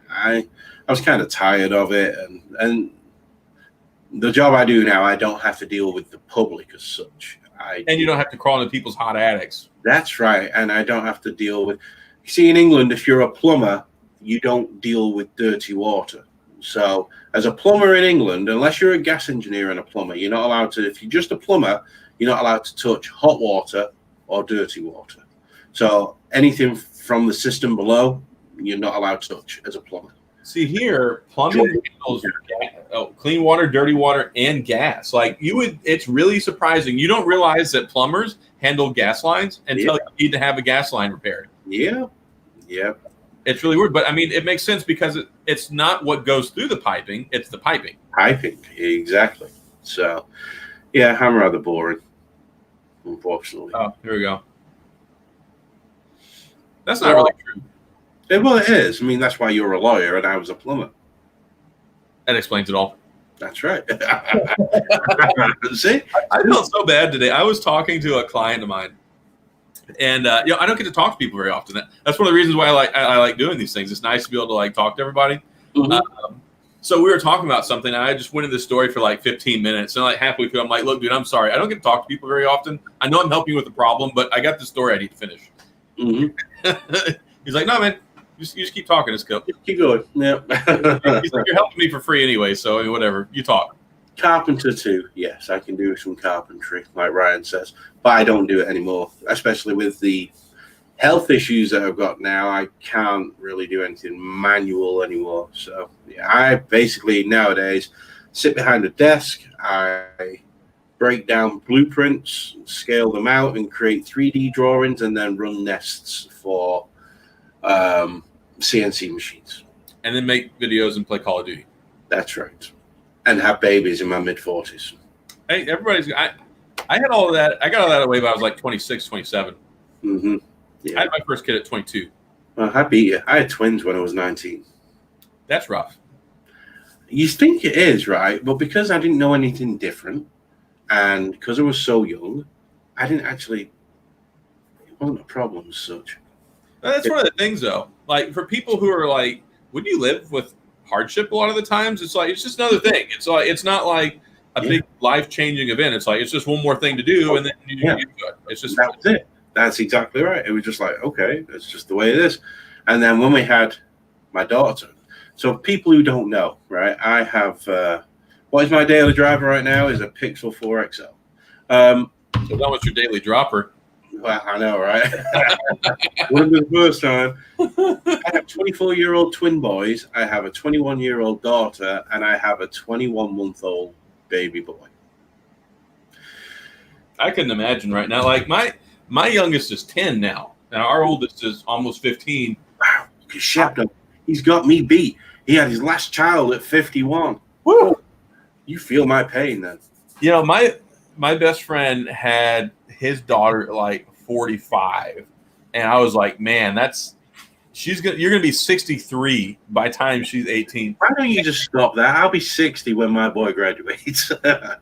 I was kind of tired of it, and the job I do now, I don't have to deal with the public as such. And you don't have to crawl into people's hot attics. That's right, and I don't have to deal with. You see, in England, if you're a plumber, you don't deal with dirty water. So, as a plumber in England, unless you're a gas engineer and a plumber, you're not allowed to. If you're just a plumber, you're not allowed to touch hot water or dirty water. So anything from the system below, you're not allowed to touch as a plumber. See here, plumbing handles clean water, dirty water, and gas. Like it's really surprising. You don't realize that plumbers handle gas lines until you need to have a gas line repaired. Yeah. Yeah. It's really weird, but I mean, it makes sense because it's not what goes through the piping; it's the piping. Piping, exactly. So, yeah, I'm rather boring, unfortunately. Oh, here we go. That's not really true. Well, it is. I mean, that's why you're a lawyer and I was a plumber. That explains it all. That's right. See? I felt so bad today. I was talking to a client of mine, and I don't get to talk to people very often. That's one of the reasons why I like doing these things. It's nice to be able to talk to everybody. Mm-hmm. So we were talking about something, and I just went into this story for 15 minutes, and halfway through, I'm like, "Look, dude, I'm sorry. I don't get to talk to people very often. I know I'm helping you with the problem, but I got this story I need to finish." Mm-hmm. He's like, "No, man. You just keep talking. It's cool. Keep going." Yeah. He's like, "You're helping me for free anyway, so I mean, whatever. You talk." Carpenter too. Yes, I can do some carpentry, like Ryan says, but I don't do it anymore, especially with the health issues that I've got now. I can't really do anything manual anymore. So yeah, I basically nowadays sit behind a desk. I break down blueprints, scale them out, and create 3D drawings, and then run nests for CNC machines. And then make videos and play Call of Duty. That's right. And have babies in my mid-40s. Hey, I had all of that. I got all that away when I was like 26, 27. Mm-hmm. Yeah. I had my first kid at 22. Well, I beat you. I had twins when I was 19. That's rough. You think it is, right? But because I didn't know anything different, and because I was so young, I didn't actually, it wasn't a problem as such. That's one of the things, though. Like, for people who are like, would you live with hardship a lot of the times? It's like, it's just another thing. It's like, it's not like a big life-changing event. It's like, it's just one more thing to do, and then you do it. It's just that was it. That's exactly right. It was just like, okay, that's just the way it is. And then when we had my daughter, so people who don't know, right, I have, what is my daily driver right now is a Pixel 4 XL. So that was your daily dropper. Well, I know, right? Wouldn't be the first time. I have 24-year-old twin boys. I have a 21-year-old daughter, and I have a 21-month-old baby boy. I couldn't imagine right now. Like, my youngest is 10 now. Now our oldest is almost 15. Wow, Shepard, he's got me beat. He had his last child at 51. Woo! You feel my pain then. You know, my best friend had his daughter at like 45, and I was like, man, you're gonna be 63 by the time she's 18. Why don't you just stop that? I'll be 60 when my boy graduates.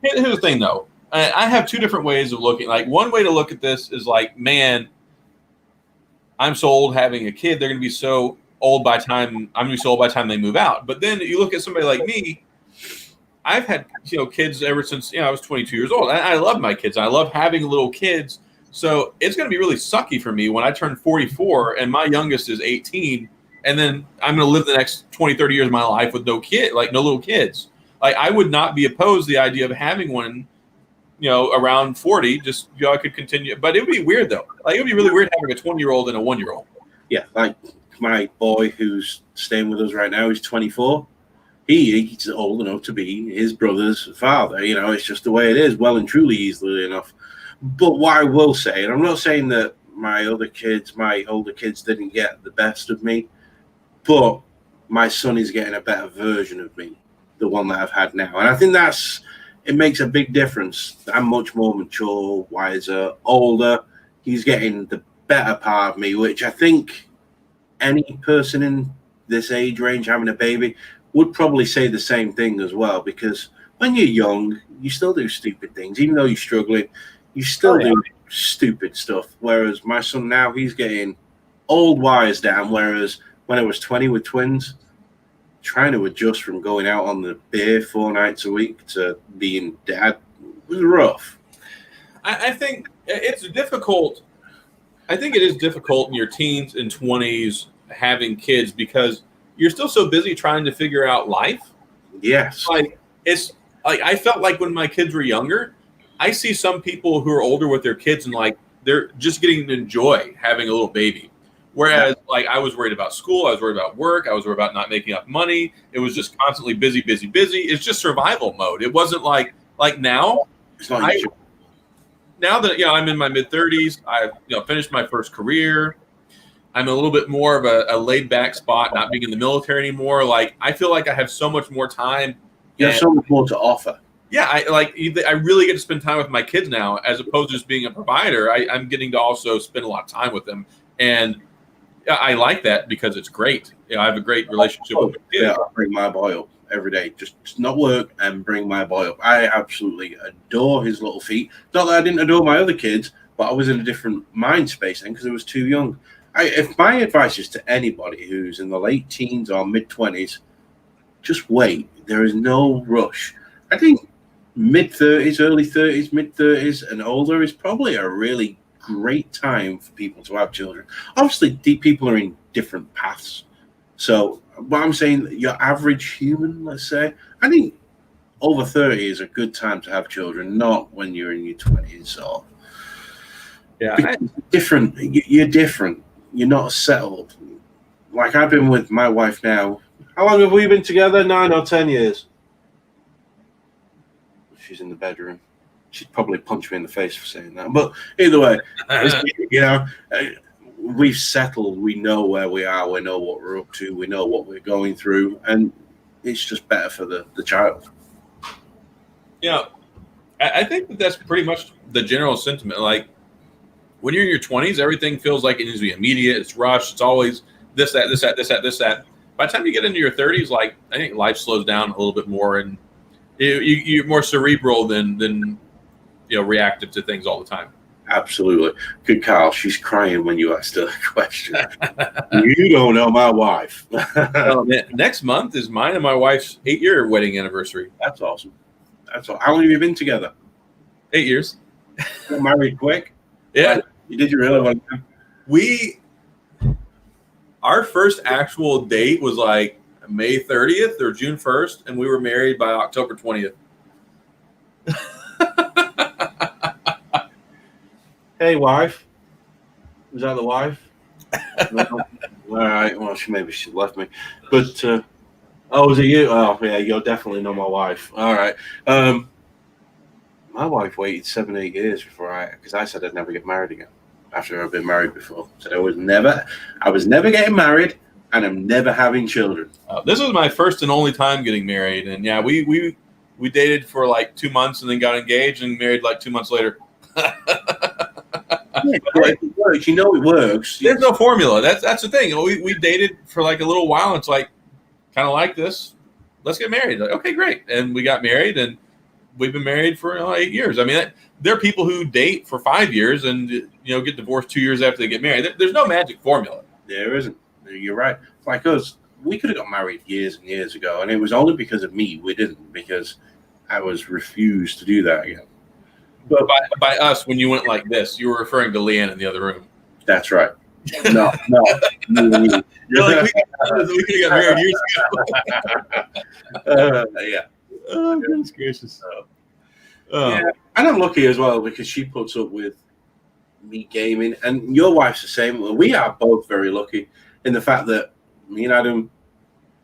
Here's the thing, though. I have two different ways of looking. Like, one way to look at this is like, man, I'm so old having a kid. They're going to be so old by the time they move out. But then you look at somebody like me. I've had kids ever since I was 22 years old. I love my kids. I love having little kids. So it's going to be really sucky for me when I turn 44 and my youngest is 18, and then I'm going to live the next 20, 30 years of my life with no little kids. Like, I would not be opposed to the idea of having one. Around 40, just I could continue. But it would be weird, though. Like, it would be really weird having a 20-year-old and a 1-year-old. Yeah, like my boy who's staying with us right now, he's 24. He's old enough to be his brother's father. It's just the way it is, well and truly easily enough. But what I will say, and I'm not saying that my older kids didn't get the best of me, but my son is getting a better version of me, the one that I've had now. And I think it makes a big difference. I'm much more mature, wiser, older. He's getting the better part of me, which I think any person in this age range having a baby would probably say the same thing as well, because when you're young, you still do stupid things. Even though you're struggling, you still do stupid stuff. Whereas my son now, he's getting old wise down, whereas when I was 20 with twins, trying to adjust from going out on the beer 4 nights a week to being dad was rough. I think it's difficult. I think it is difficult in your teens and 20s having kids because you're still so busy trying to figure out life. Yes. Like, it's like I felt like when my kids were younger, I see some people who are older with their kids and like they're just getting to enjoy having a little baby. Whereas, like, I was worried about school, I was worried about work, I was worried about not making enough money. It was just constantly busy, busy, busy. It's just survival mode. It wasn't like now. It's not now that I'm in my mid-30s, I've finished my first career. I'm a little bit more of a laid-back spot, not being in the military anymore. Like, I feel like I have so much more time. You have so much more to offer. Yeah, I really get to spend time with my kids now, as opposed to just being a provider. I'm getting to also spend a lot of time with them, and I like that because it's great. I have a great relationship with my kids. Yeah, I bring my boy up every day. Just not work and bring my boy up. I absolutely adore his little feet. Not that I didn't adore my other kids, but I was in a different mind space then because I was too young. If my advice is to anybody who's in the late teens or mid-20s, just wait. There is no rush. I think mid-30s, early 30s, mid-30s and older is probably a really great time for people to have children. Obviously, people are in different paths. So, what I'm saying, your average human, let's say, I think over 30 is a good time to have children, not when you're in your 20s. Or different. You're different. You're not settled. Like I've been with my wife now. How long have we been together? 9 or 10 years. She's in the bedroom. She'd probably punch me in the face for saying that. But either way, we've settled. We know where we are. We know what we're up to. We know what we're going through. And it's just better for the child. Yeah. I think that's pretty much the general sentiment. Like, when you're in your 20s, everything feels like it needs to be immediate. It's rushed. It's always this, that, this, that, this, that, this, that. By the time you get into your 30s, like, I think life slows down a little bit more, and you're more cerebral than reactive to things all the time. Absolutely. Good, Carl. She's crying when you asked her a question. You don't know my wife. Well, next month is mine and my wife's 8-year wedding anniversary. That's awesome. That's all. How long have you been together? 8 years. Got married quick? Yeah. Did you really want to? Our first actual date was like May 30th or June 1st, and we were married by October 20th. Hey, wife. Was that the wife? No. All right. Well, maybe she left me. But, was it you? Oh, yeah, you're definitely not my wife. All right. My wife waited 7-8 years because I said I'd never get married again after I've been married before. So I was never getting married, and I'm never having children. This was my first and only time getting married, and yeah, we dated for like 2 months and then got engaged and married like 2 months later. It works. You know it works. There's no formula. That's the thing. We dated for like a little while. And it's like kind of like this. Let's get married. Like, okay, great. And we got married, and we've been married for 8 years. I mean, there are people who date for 5 years and get divorced 2 years after they get married. There's no magic formula. There isn't. You're right. Like us, we could have got married years and years ago, and it was only because of me we didn't, because I was refused to do that again. But by us, when you went like this, you were referring to Leanne in the other room. That's right. No. You're like, we could have got married years ago. Yeah. Oh, goodness gracious. Yeah. And I'm lucky as well, because she puts up with me gaming, and your wife's the same. We are both very lucky in the fact that me and Adam,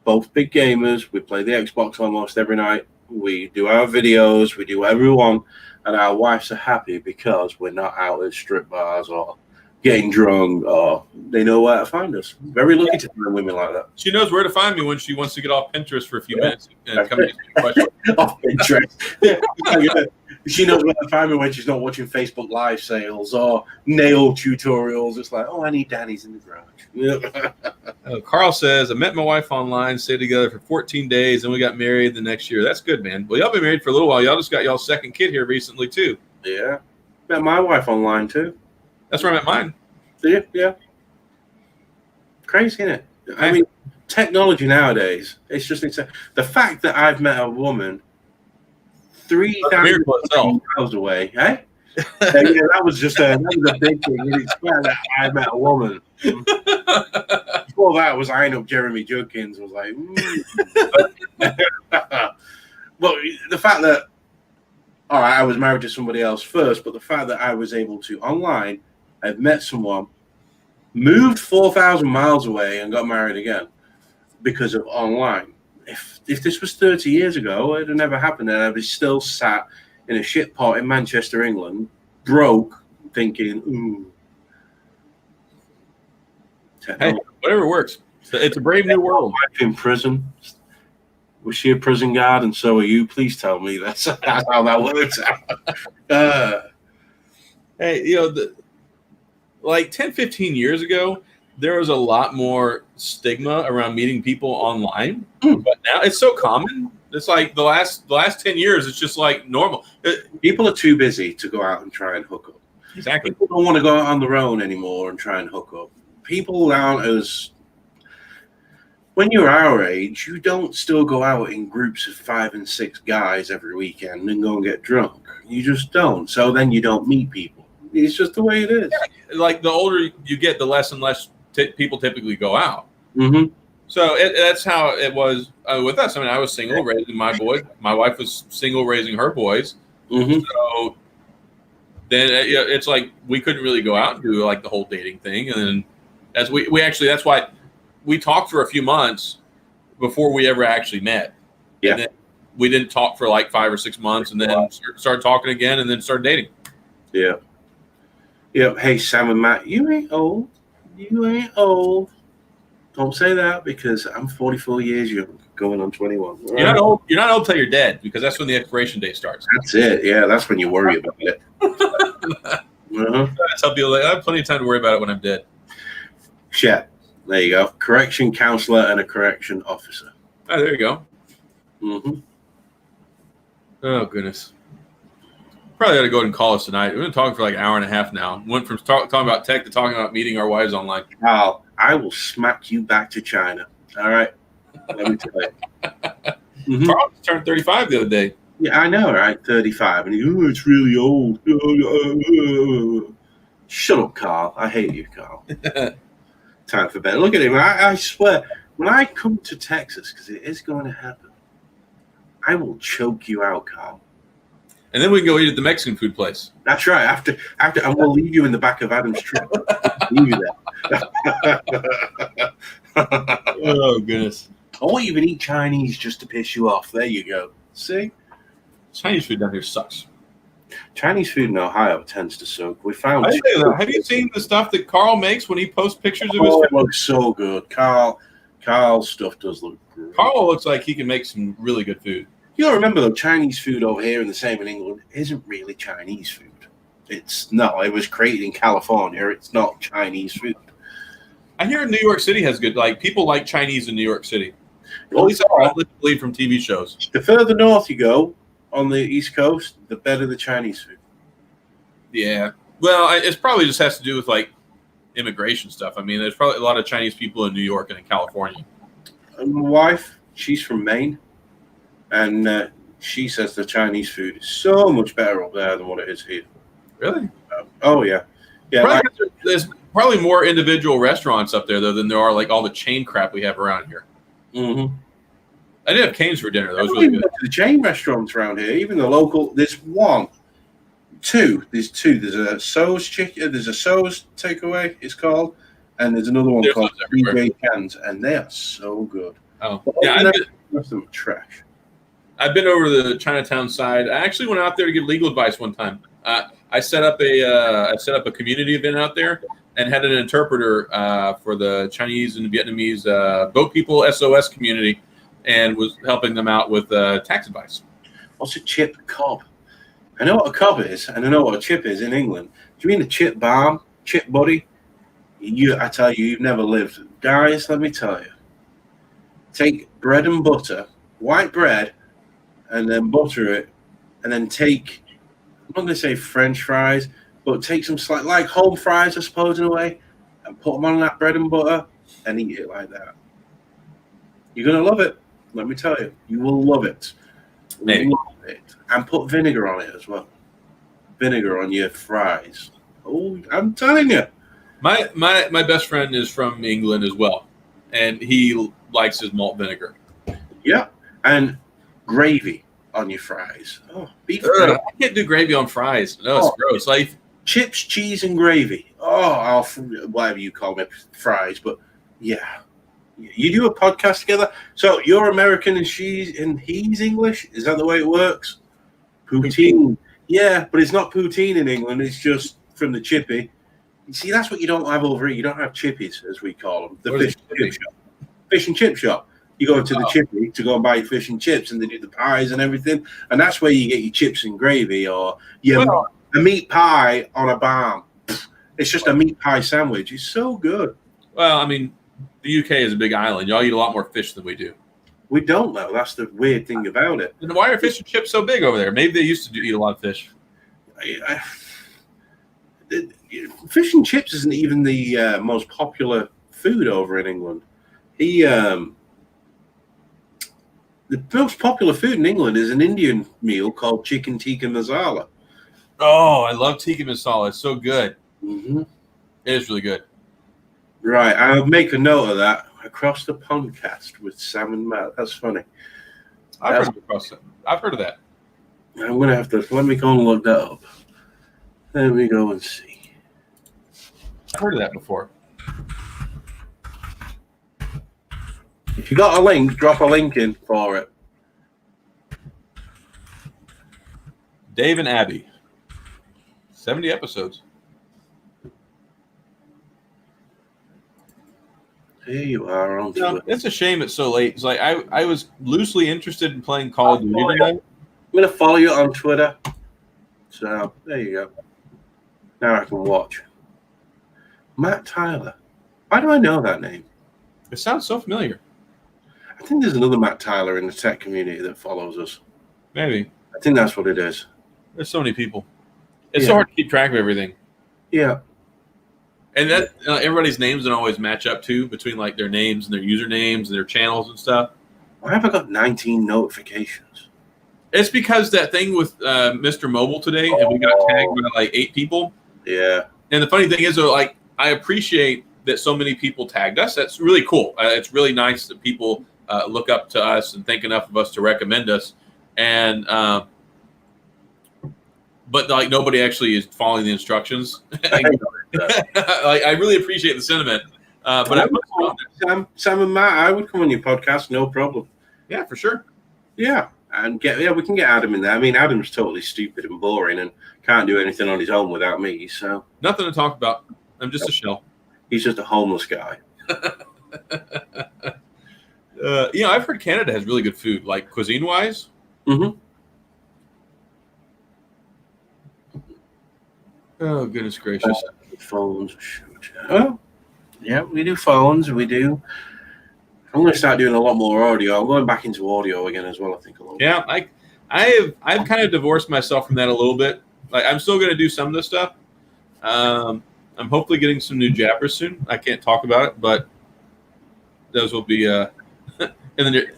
both big gamers. We play the Xbox almost every night. We do our videos. We do whatever we want. And our wives are happy because we're not out at strip bars or getting drunk, or they know where to find us. Very lucky to find women like that. She knows where to find me when she wants to get off Pinterest for a few minutes and come to a question. Off Pinterest. Yeah. She knows where to find me when she's not watching Facebook Live sales or nail tutorials. It's like, oh, I need Danny's in the garage. Carl says, I met my wife online, stayed together for 14 days, and we got married the next year. That's good, man. Well, y'all been married for a little while. Y'all just got y'all's second kid here recently, too. Yeah. Met my wife online, too. That's where I met mine. Yeah. Crazy, isn't it? I mean, technology nowadays, it's just insane. The fact that I've met a woman 3,000 miles away, eh? That was a big thing. It's fact that I met a woman. Before that, I was eyeing up Jeremy Judkins. I was like, But the fact that, all right, I was married to somebody else first, but the fact that I was able to online, I've met someone, moved 4,000 miles away, and got married again because of online. If this was 30 years ago, it'd have never happened, and I'd be still sat in a shit pot in Manchester, England, broke, thinking, ooh. Hey, whatever works. It's a brave new world. In prison. Was she a prison guard, and so are you? Please tell me that's how that works out. Hey, like 10, 15 years ago, there was a lot more stigma around meeting people online, but now it's so common. It's like the last 10 years, it's just like normal. People are too busy to go out and try and hook up. Exactly. People don't want to go out on their own anymore and try and hook up. People aren't as... When you're our age, you don't still go out in groups of 5 and 6 guys every weekend and go and get drunk. You just don't. So then you don't meet people. It's just the way it is. Yeah. Like the older you get, the less and less people typically go out. Mm-hmm. So that's how it was with us. I mean, I was single, raising my boys. My wife was single, raising her boys. Mm-hmm. So then it's like we couldn't really go out and do like the whole dating thing. And then as we actually, that's why we talked for a few months before we ever actually met. Yeah. And then we didn't talk for like 5 or 6 months, and then started talking again, and then started dating. Yeah. Yeah. Hey, Sam and Matt, you ain't old. You ain't old. Don't say that because I'm 44 years young, going on 21. You're not old. You're not old till you're dead, because that's when the expiration date starts. That's it. Yeah, that's when you worry about it. I tell people, I have plenty of time to worry about it when I'm dead. Shep. There you go. Correction counselor and a correction officer. Oh, there you go. Mm-hmm. Oh, goodness. Probably got to go ahead and call us tonight. We've been talking for like an hour and a half now. Went from talking about tech to talking about meeting our wives online. Carl, I will smack you back to China. All right? Let me tell you. Mm-hmm. Carl turned 35 the other day. Yeah, I know, right? 35. And it's really old. Shut up, Carl. I hate you, Carl. Time for bed. Look at him. I swear, when I come to Texas, because it is going to happen, I will choke you out, Carl. And then we can go eat at the Mexican food place. That's right. After, and we'll leave you in the back of Adam's truck. Leave you there. Oh, goodness. I won't even eat Chinese just to piss you off. There you go. See? Chinese food down here sucks. Chinese food in Ohio tends to suck. We found. Have you seen the stuff that Carl makes when he posts pictures of his food? It looks so good. Carl's stuff does look good. Carl looks like he can make some really good food. You gotta remember though, Chinese food over here and the same in England isn't really Chinese food. It was created in California. It's not Chinese food. I hear New York City has good, like people like Chinese in New York City. Well, at least I believe from TV shows. The further north you go on the East Coast, the better the Chinese food. Yeah. Well, it's probably just has to do with like immigration stuff. I mean, there's probably a lot of Chinese people in New York and in California. And my wife, she's from Maine, and she says the Chinese food is so much better up there than what it is here. Really? Oh yeah, yeah. Probably, there's probably more individual restaurants up there though than there are like all the chain crap we have around here. Mm-hmm. I did have canes for dinner. That was really good. The chain restaurants around here, even the local. There's two. There's a So's chicken. There's a So's takeaway. It's called, and there's another one called DJ Cans, and they are so good. Oh yeah, most of them are trash. I've been over to the Chinatown side. I actually went out there to give legal advice one time. I set up a community event out there and had an interpreter for the Chinese and Vietnamese boat people SOS community, and was helping them out with tax advice. What's a chip cob? I know what a cob is, and I know what a chip is in England. Do you mean a chip balm, chip buddy? I tell you, you've never lived. Guys, let me tell you. Take bread and butter, white bread, and then butter it, and then take, I'm not going to say French fries, but take some like home fries, I suppose, in a way, and put them on that bread and butter and eat it like that. You're going to love it. Let me tell you. You will love it. Maybe. Love it. And put vinegar on it as well. Vinegar on your fries. Oh, I'm telling you. My best friend is from England as well, and he likes his malt vinegar. Yeah. And gravy on your fries. Oh, beef. I can't do gravy on fries. No, it's gross. Like chips, cheese, and gravy. Oh, whatever you call it, fries. But yeah, you do a podcast together. So you're American and he's English. Is that the way it works? Poutine. Yeah, but it's not poutine in England. It's just from the chippy. You see, that's what you don't have over here. You don't have chippies, as we call them. The fish and chip shop. You go to the chippy to go and buy your fish and chips, and they do the pies and everything. And that's where you get your chips and gravy, or a meat pie on a barm. It's just a meat pie sandwich. It's so good. Well, I mean, the UK is a big island. Y'all eat a lot more fish than we do. We don't, though. That's the weird thing about it. Then why are fish and chips so big over there? Maybe they used to eat a lot of fish. Fish and chips isn't even the most popular food over in England. The most popular food in England is an Indian meal called chicken tikka masala. Oh, I love tikka masala. It's so good. Mm-hmm. It is really good. Right. I'll make a note of that. Across the Podcast with Sam and Matt. That's funny. I've heard of that. I'm going to have to, let me go and look that up. Let me go and see. I've heard of that before. If you got a link, drop a link in for it. Dave and Abby. 70 episodes. Here you are on Twitter. It's a shame it's so late. It's like I was loosely interested in playing Call of Duty tonight. I'm going to follow you on Twitter. So, there you go. Now I can watch. Matt Tyler. Why do I know that name? It sounds so familiar. I think there's another Matt Tyler in the tech community that follows us. Maybe. I think that's what it is. There's so many people. It's so hard to keep track of everything. Yeah. And that everybody's names don't always match up too, between like their names and their usernames and their channels and stuff. Why have I got 19 notifications? It's because that thing with Mr. Mobile today, and we got tagged by like 8 people. Yeah. And the funny thing is, though, like I appreciate that so many people tagged us. That's really cool. It's really nice that people look up to us and think enough of us to recommend us. And but like nobody actually is following the instructions. Like I really appreciate the sentiment. But Sam and Matt, I would come on your podcast, no problem. Yeah, for sure. Yeah, and we can get Adam in there. I mean, Adam's totally stupid and boring and can't do anything on his own without me. So nothing to talk about. I'm just a shell. He's just a homeless guy. I've heard Canada has really good food, like cuisine wise. Mm-hmm. Oh, goodness gracious. Phones. Oh, yeah, we do phones. We do. I'm going to start doing a lot more audio. I'm going back into audio again as well, I think, a little bit. Yeah, I've kind of divorced myself from that a little bit. Like, I'm still going to do some of this stuff. I'm hopefully getting some new jabbers soon. I can't talk about it, but those will be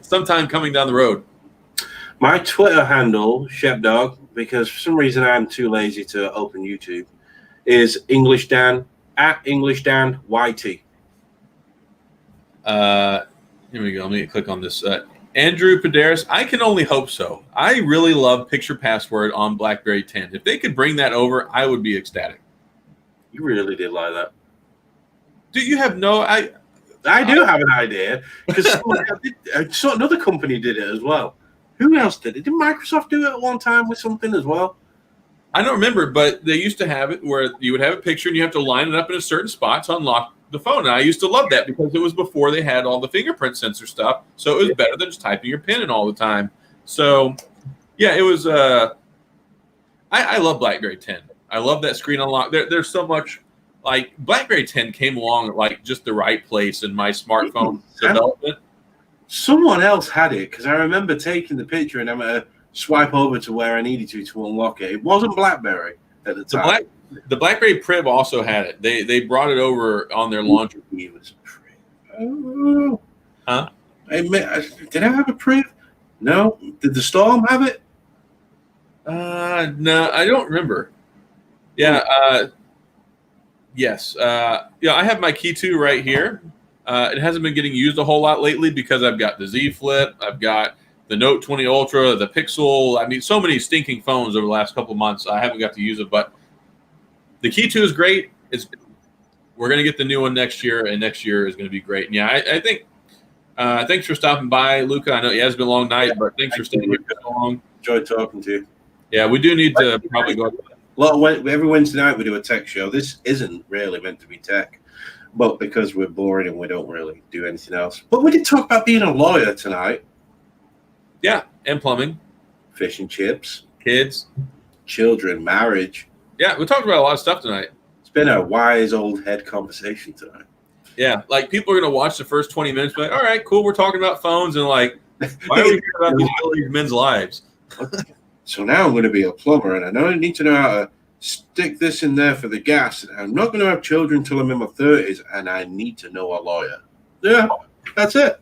sometime coming down the road. My Twitter handle, Shepdog, because for some reason I'm too lazy to open YouTube, is EnglishDan at EnglishDanYT. Here we go. Let me click on this. Andrew Paderis, I can only hope so. I really love Picture Password on Blackberry 10. If they could bring that over, I would be ecstatic. You really did like that. Do you have no? I do have an idea because so another company did it as well. Who else did it? Did Microsoft do it at one time with something as well? I don't remember, but they used to have it where you would have a picture and you have to line it up in a certain spot to unlock the phone. And I used to love that because it was before they had all the fingerprint sensor stuff. So it was better than just typing your PIN in all the time. So, yeah, it was. I love Blackberry 10. I love that screen unlock. There's so much. Like Blackberry 10 came along at like just the right place in my smartphone development. Someone else had it because I remember taking the picture and I'm going to swipe over to where I needed to unlock it. It wasn't BlackBerry at the time. The BlackBerry Priv also had it. They brought it over on their launcher. Oh. Huh? Did I have a Priv? No. Did the Storm have it? No, I don't remember. Yeah. Yes. I have my Key 2 right here. It hasn't been getting used a whole lot lately because I've got the Z Flip, I've got the Note 20 Ultra, the Pixel. I mean, so many stinking phones over the last couple of months. I haven't got to use it, but the Key 2 is great. We're going to get the new one next year, and next year is going to be great. And yeah, I think thanks for stopping by, Luca. I know it has been a long night, but thanks for staying here so long. Enjoyed talking to you. Yeah, we do need to probably go. Every Wednesday night we do a tech show. This isn't really meant to be tech, but because we're boring and we don't really do anything else. But we did talk about being a lawyer tonight. Yeah, and plumbing. Fish and chips. Kids. Children. Marriage. Yeah, we talked about a lot of stuff tonight. It's been a wise old head conversation tonight. Yeah, like people are going to watch the first 20 minutes and be like, all right, cool, we're talking about phones, and like, why are we hearing about these men's lives? So now I'm going to be a plumber, and I know I need to know how to stick this in there for the gas. And I'm not going to have children until I'm in my 30s, and I need to know a lawyer. Yeah, that's it.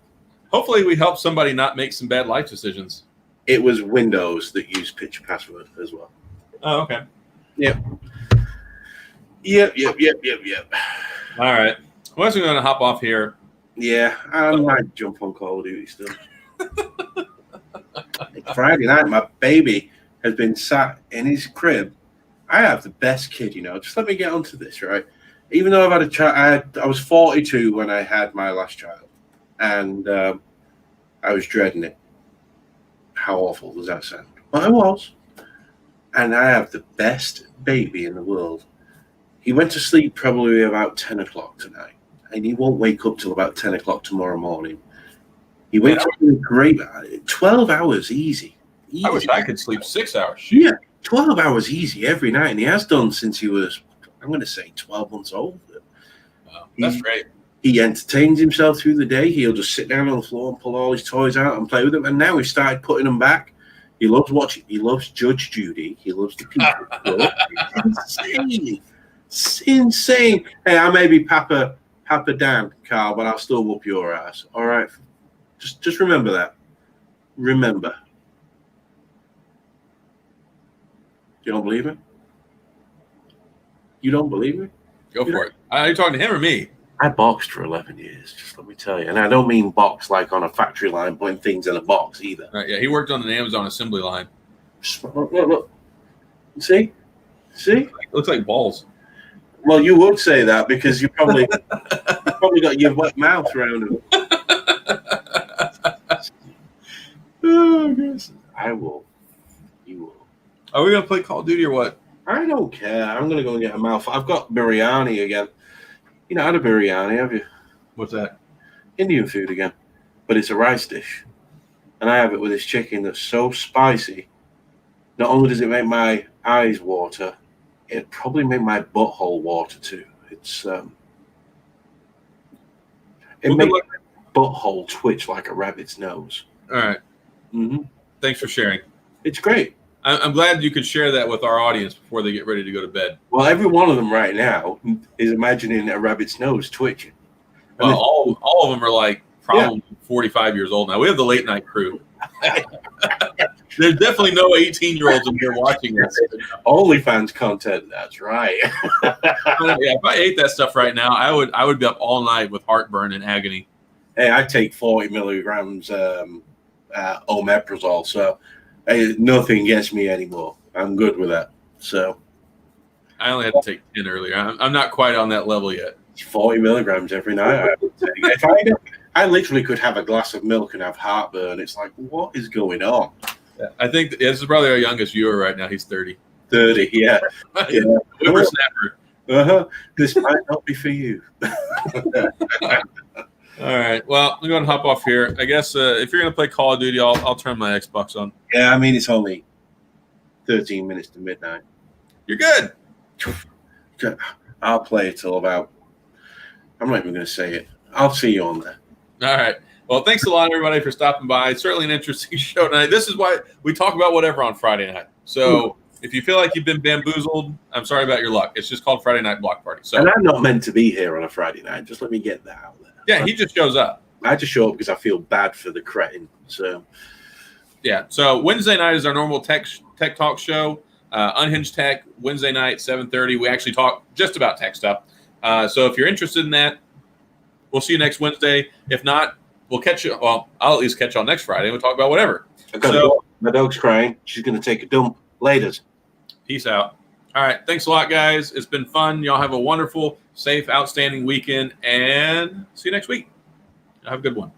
Hopefully we help somebody not make some bad life decisions. It was Windows that used Picture Password as well. Oh, okay. Yep. All right. Well, I'm going to hop off here. Yeah, I might jump on Call of Duty still. Friday night, my baby has been sat in his crib. I have the best kid, Just let me get onto this, right? Even though I've had a child, I was 42 when I had my last child, and I was dreading it. How awful does that sound? But I was. and I have the best baby in the world. He went to sleep probably about 10 o'clock tonight, and he won't wake up till about 10 o'clock tomorrow morning. He wakes up in a great 12 hours easy. I wish I could sleep 6 hours. Shoot. Yeah, 12 hours easy every night, and he has done since he was, I'm going to say, 12 months old. Wow, that's great. He entertains himself through the day. He'll just sit down on the floor and pull all his toys out and play with them. And now he started putting them back. He loves watching. He loves Judge Judy. He loves the people. It's insane. It's insane. Hey, I may be Papa Dan, Carl, but I'll still whoop your ass. All right. Just remember that. Remember. You don't believe me? You don't believe me? Go for it. Are you talking to him or me? I boxed for 11 years, just let me tell you. And I don't mean box like on a factory line putting things in a box either. Right, yeah, he worked on an Amazon assembly line. Look. See? Looks like balls. Well, you would say that because you probably got your wet mouth around him. Oh, goodness. I will. You will. Are we going to play Call of Duty or what? I don't care. I'm going to go and get a mouthful. I've got biryani again. You know, had a biryani, have you? What's that? Indian food again. But it's a rice dish. And I have it with this chicken that's so spicy. Not only does it make my eyes water, it probably make my butthole water too. It's it makes my butthole twitch like a rabbit's nose. All right. Mm-hmm. Thanks for sharing. It's great. I'm glad you could share that with our audience before they get ready to go to bed. Well, every one of them right now is imagining a rabbit's nose twitching. Well, all of them are like probably 45 years old now. We have the late night crew. There's definitely no 18-year-olds in here watching this. OnlyFans content. That's right. Yeah, if I ate that stuff right now, I would be up all night with heartburn and agony. Hey, I take 40 milligrams omeprazole, so nothing gets me anymore. I'm good with that. So I only had to take 10 earlier. I'm not quite on that level yet. It's 40 milligrams every night. I would take. If I literally could have a glass of milk and have heartburn. It's like, what is going on? Yeah, I think this is probably our youngest viewer right now. He's 30. 30, yeah. Yeah. Whippersnapper. This might not be for you. All right. Well, I'm going to hop off here. I guess if you're going to play Call of Duty, I'll turn my Xbox on. Yeah, I mean, it's only 13 minutes to midnight. You're good. I'll play it till about, I'm not even going to say it. I'll see you on there. All right. Well, thanks a lot, everybody, for stopping by. It's certainly an interesting show tonight. This is why we talk about whatever on Friday night. So if you feel like you've been bamboozled, I'm sorry about your luck. It's just called Friday Night Block Party. So, and I'm not meant to be here on a Friday night. Just let me get that out there. Yeah, he just shows up. I just show up because I feel bad for the cretin. So, yeah. So Wednesday night is our normal tech talk show. Unhinged Tech, Wednesday night, 7:30. We actually talk just about tech stuff. So if you're interested in that, we'll see you next Wednesday. If not, we'll catch you. Well, I'll at least catch you on next Friday. We'll talk about whatever. My dog's crying. She's going to take a dump. Laters. Peace out. All right. Thanks a lot, guys. It's been fun. Y'all have a wonderful, safe, outstanding weekend, and see you next week. Have a good one.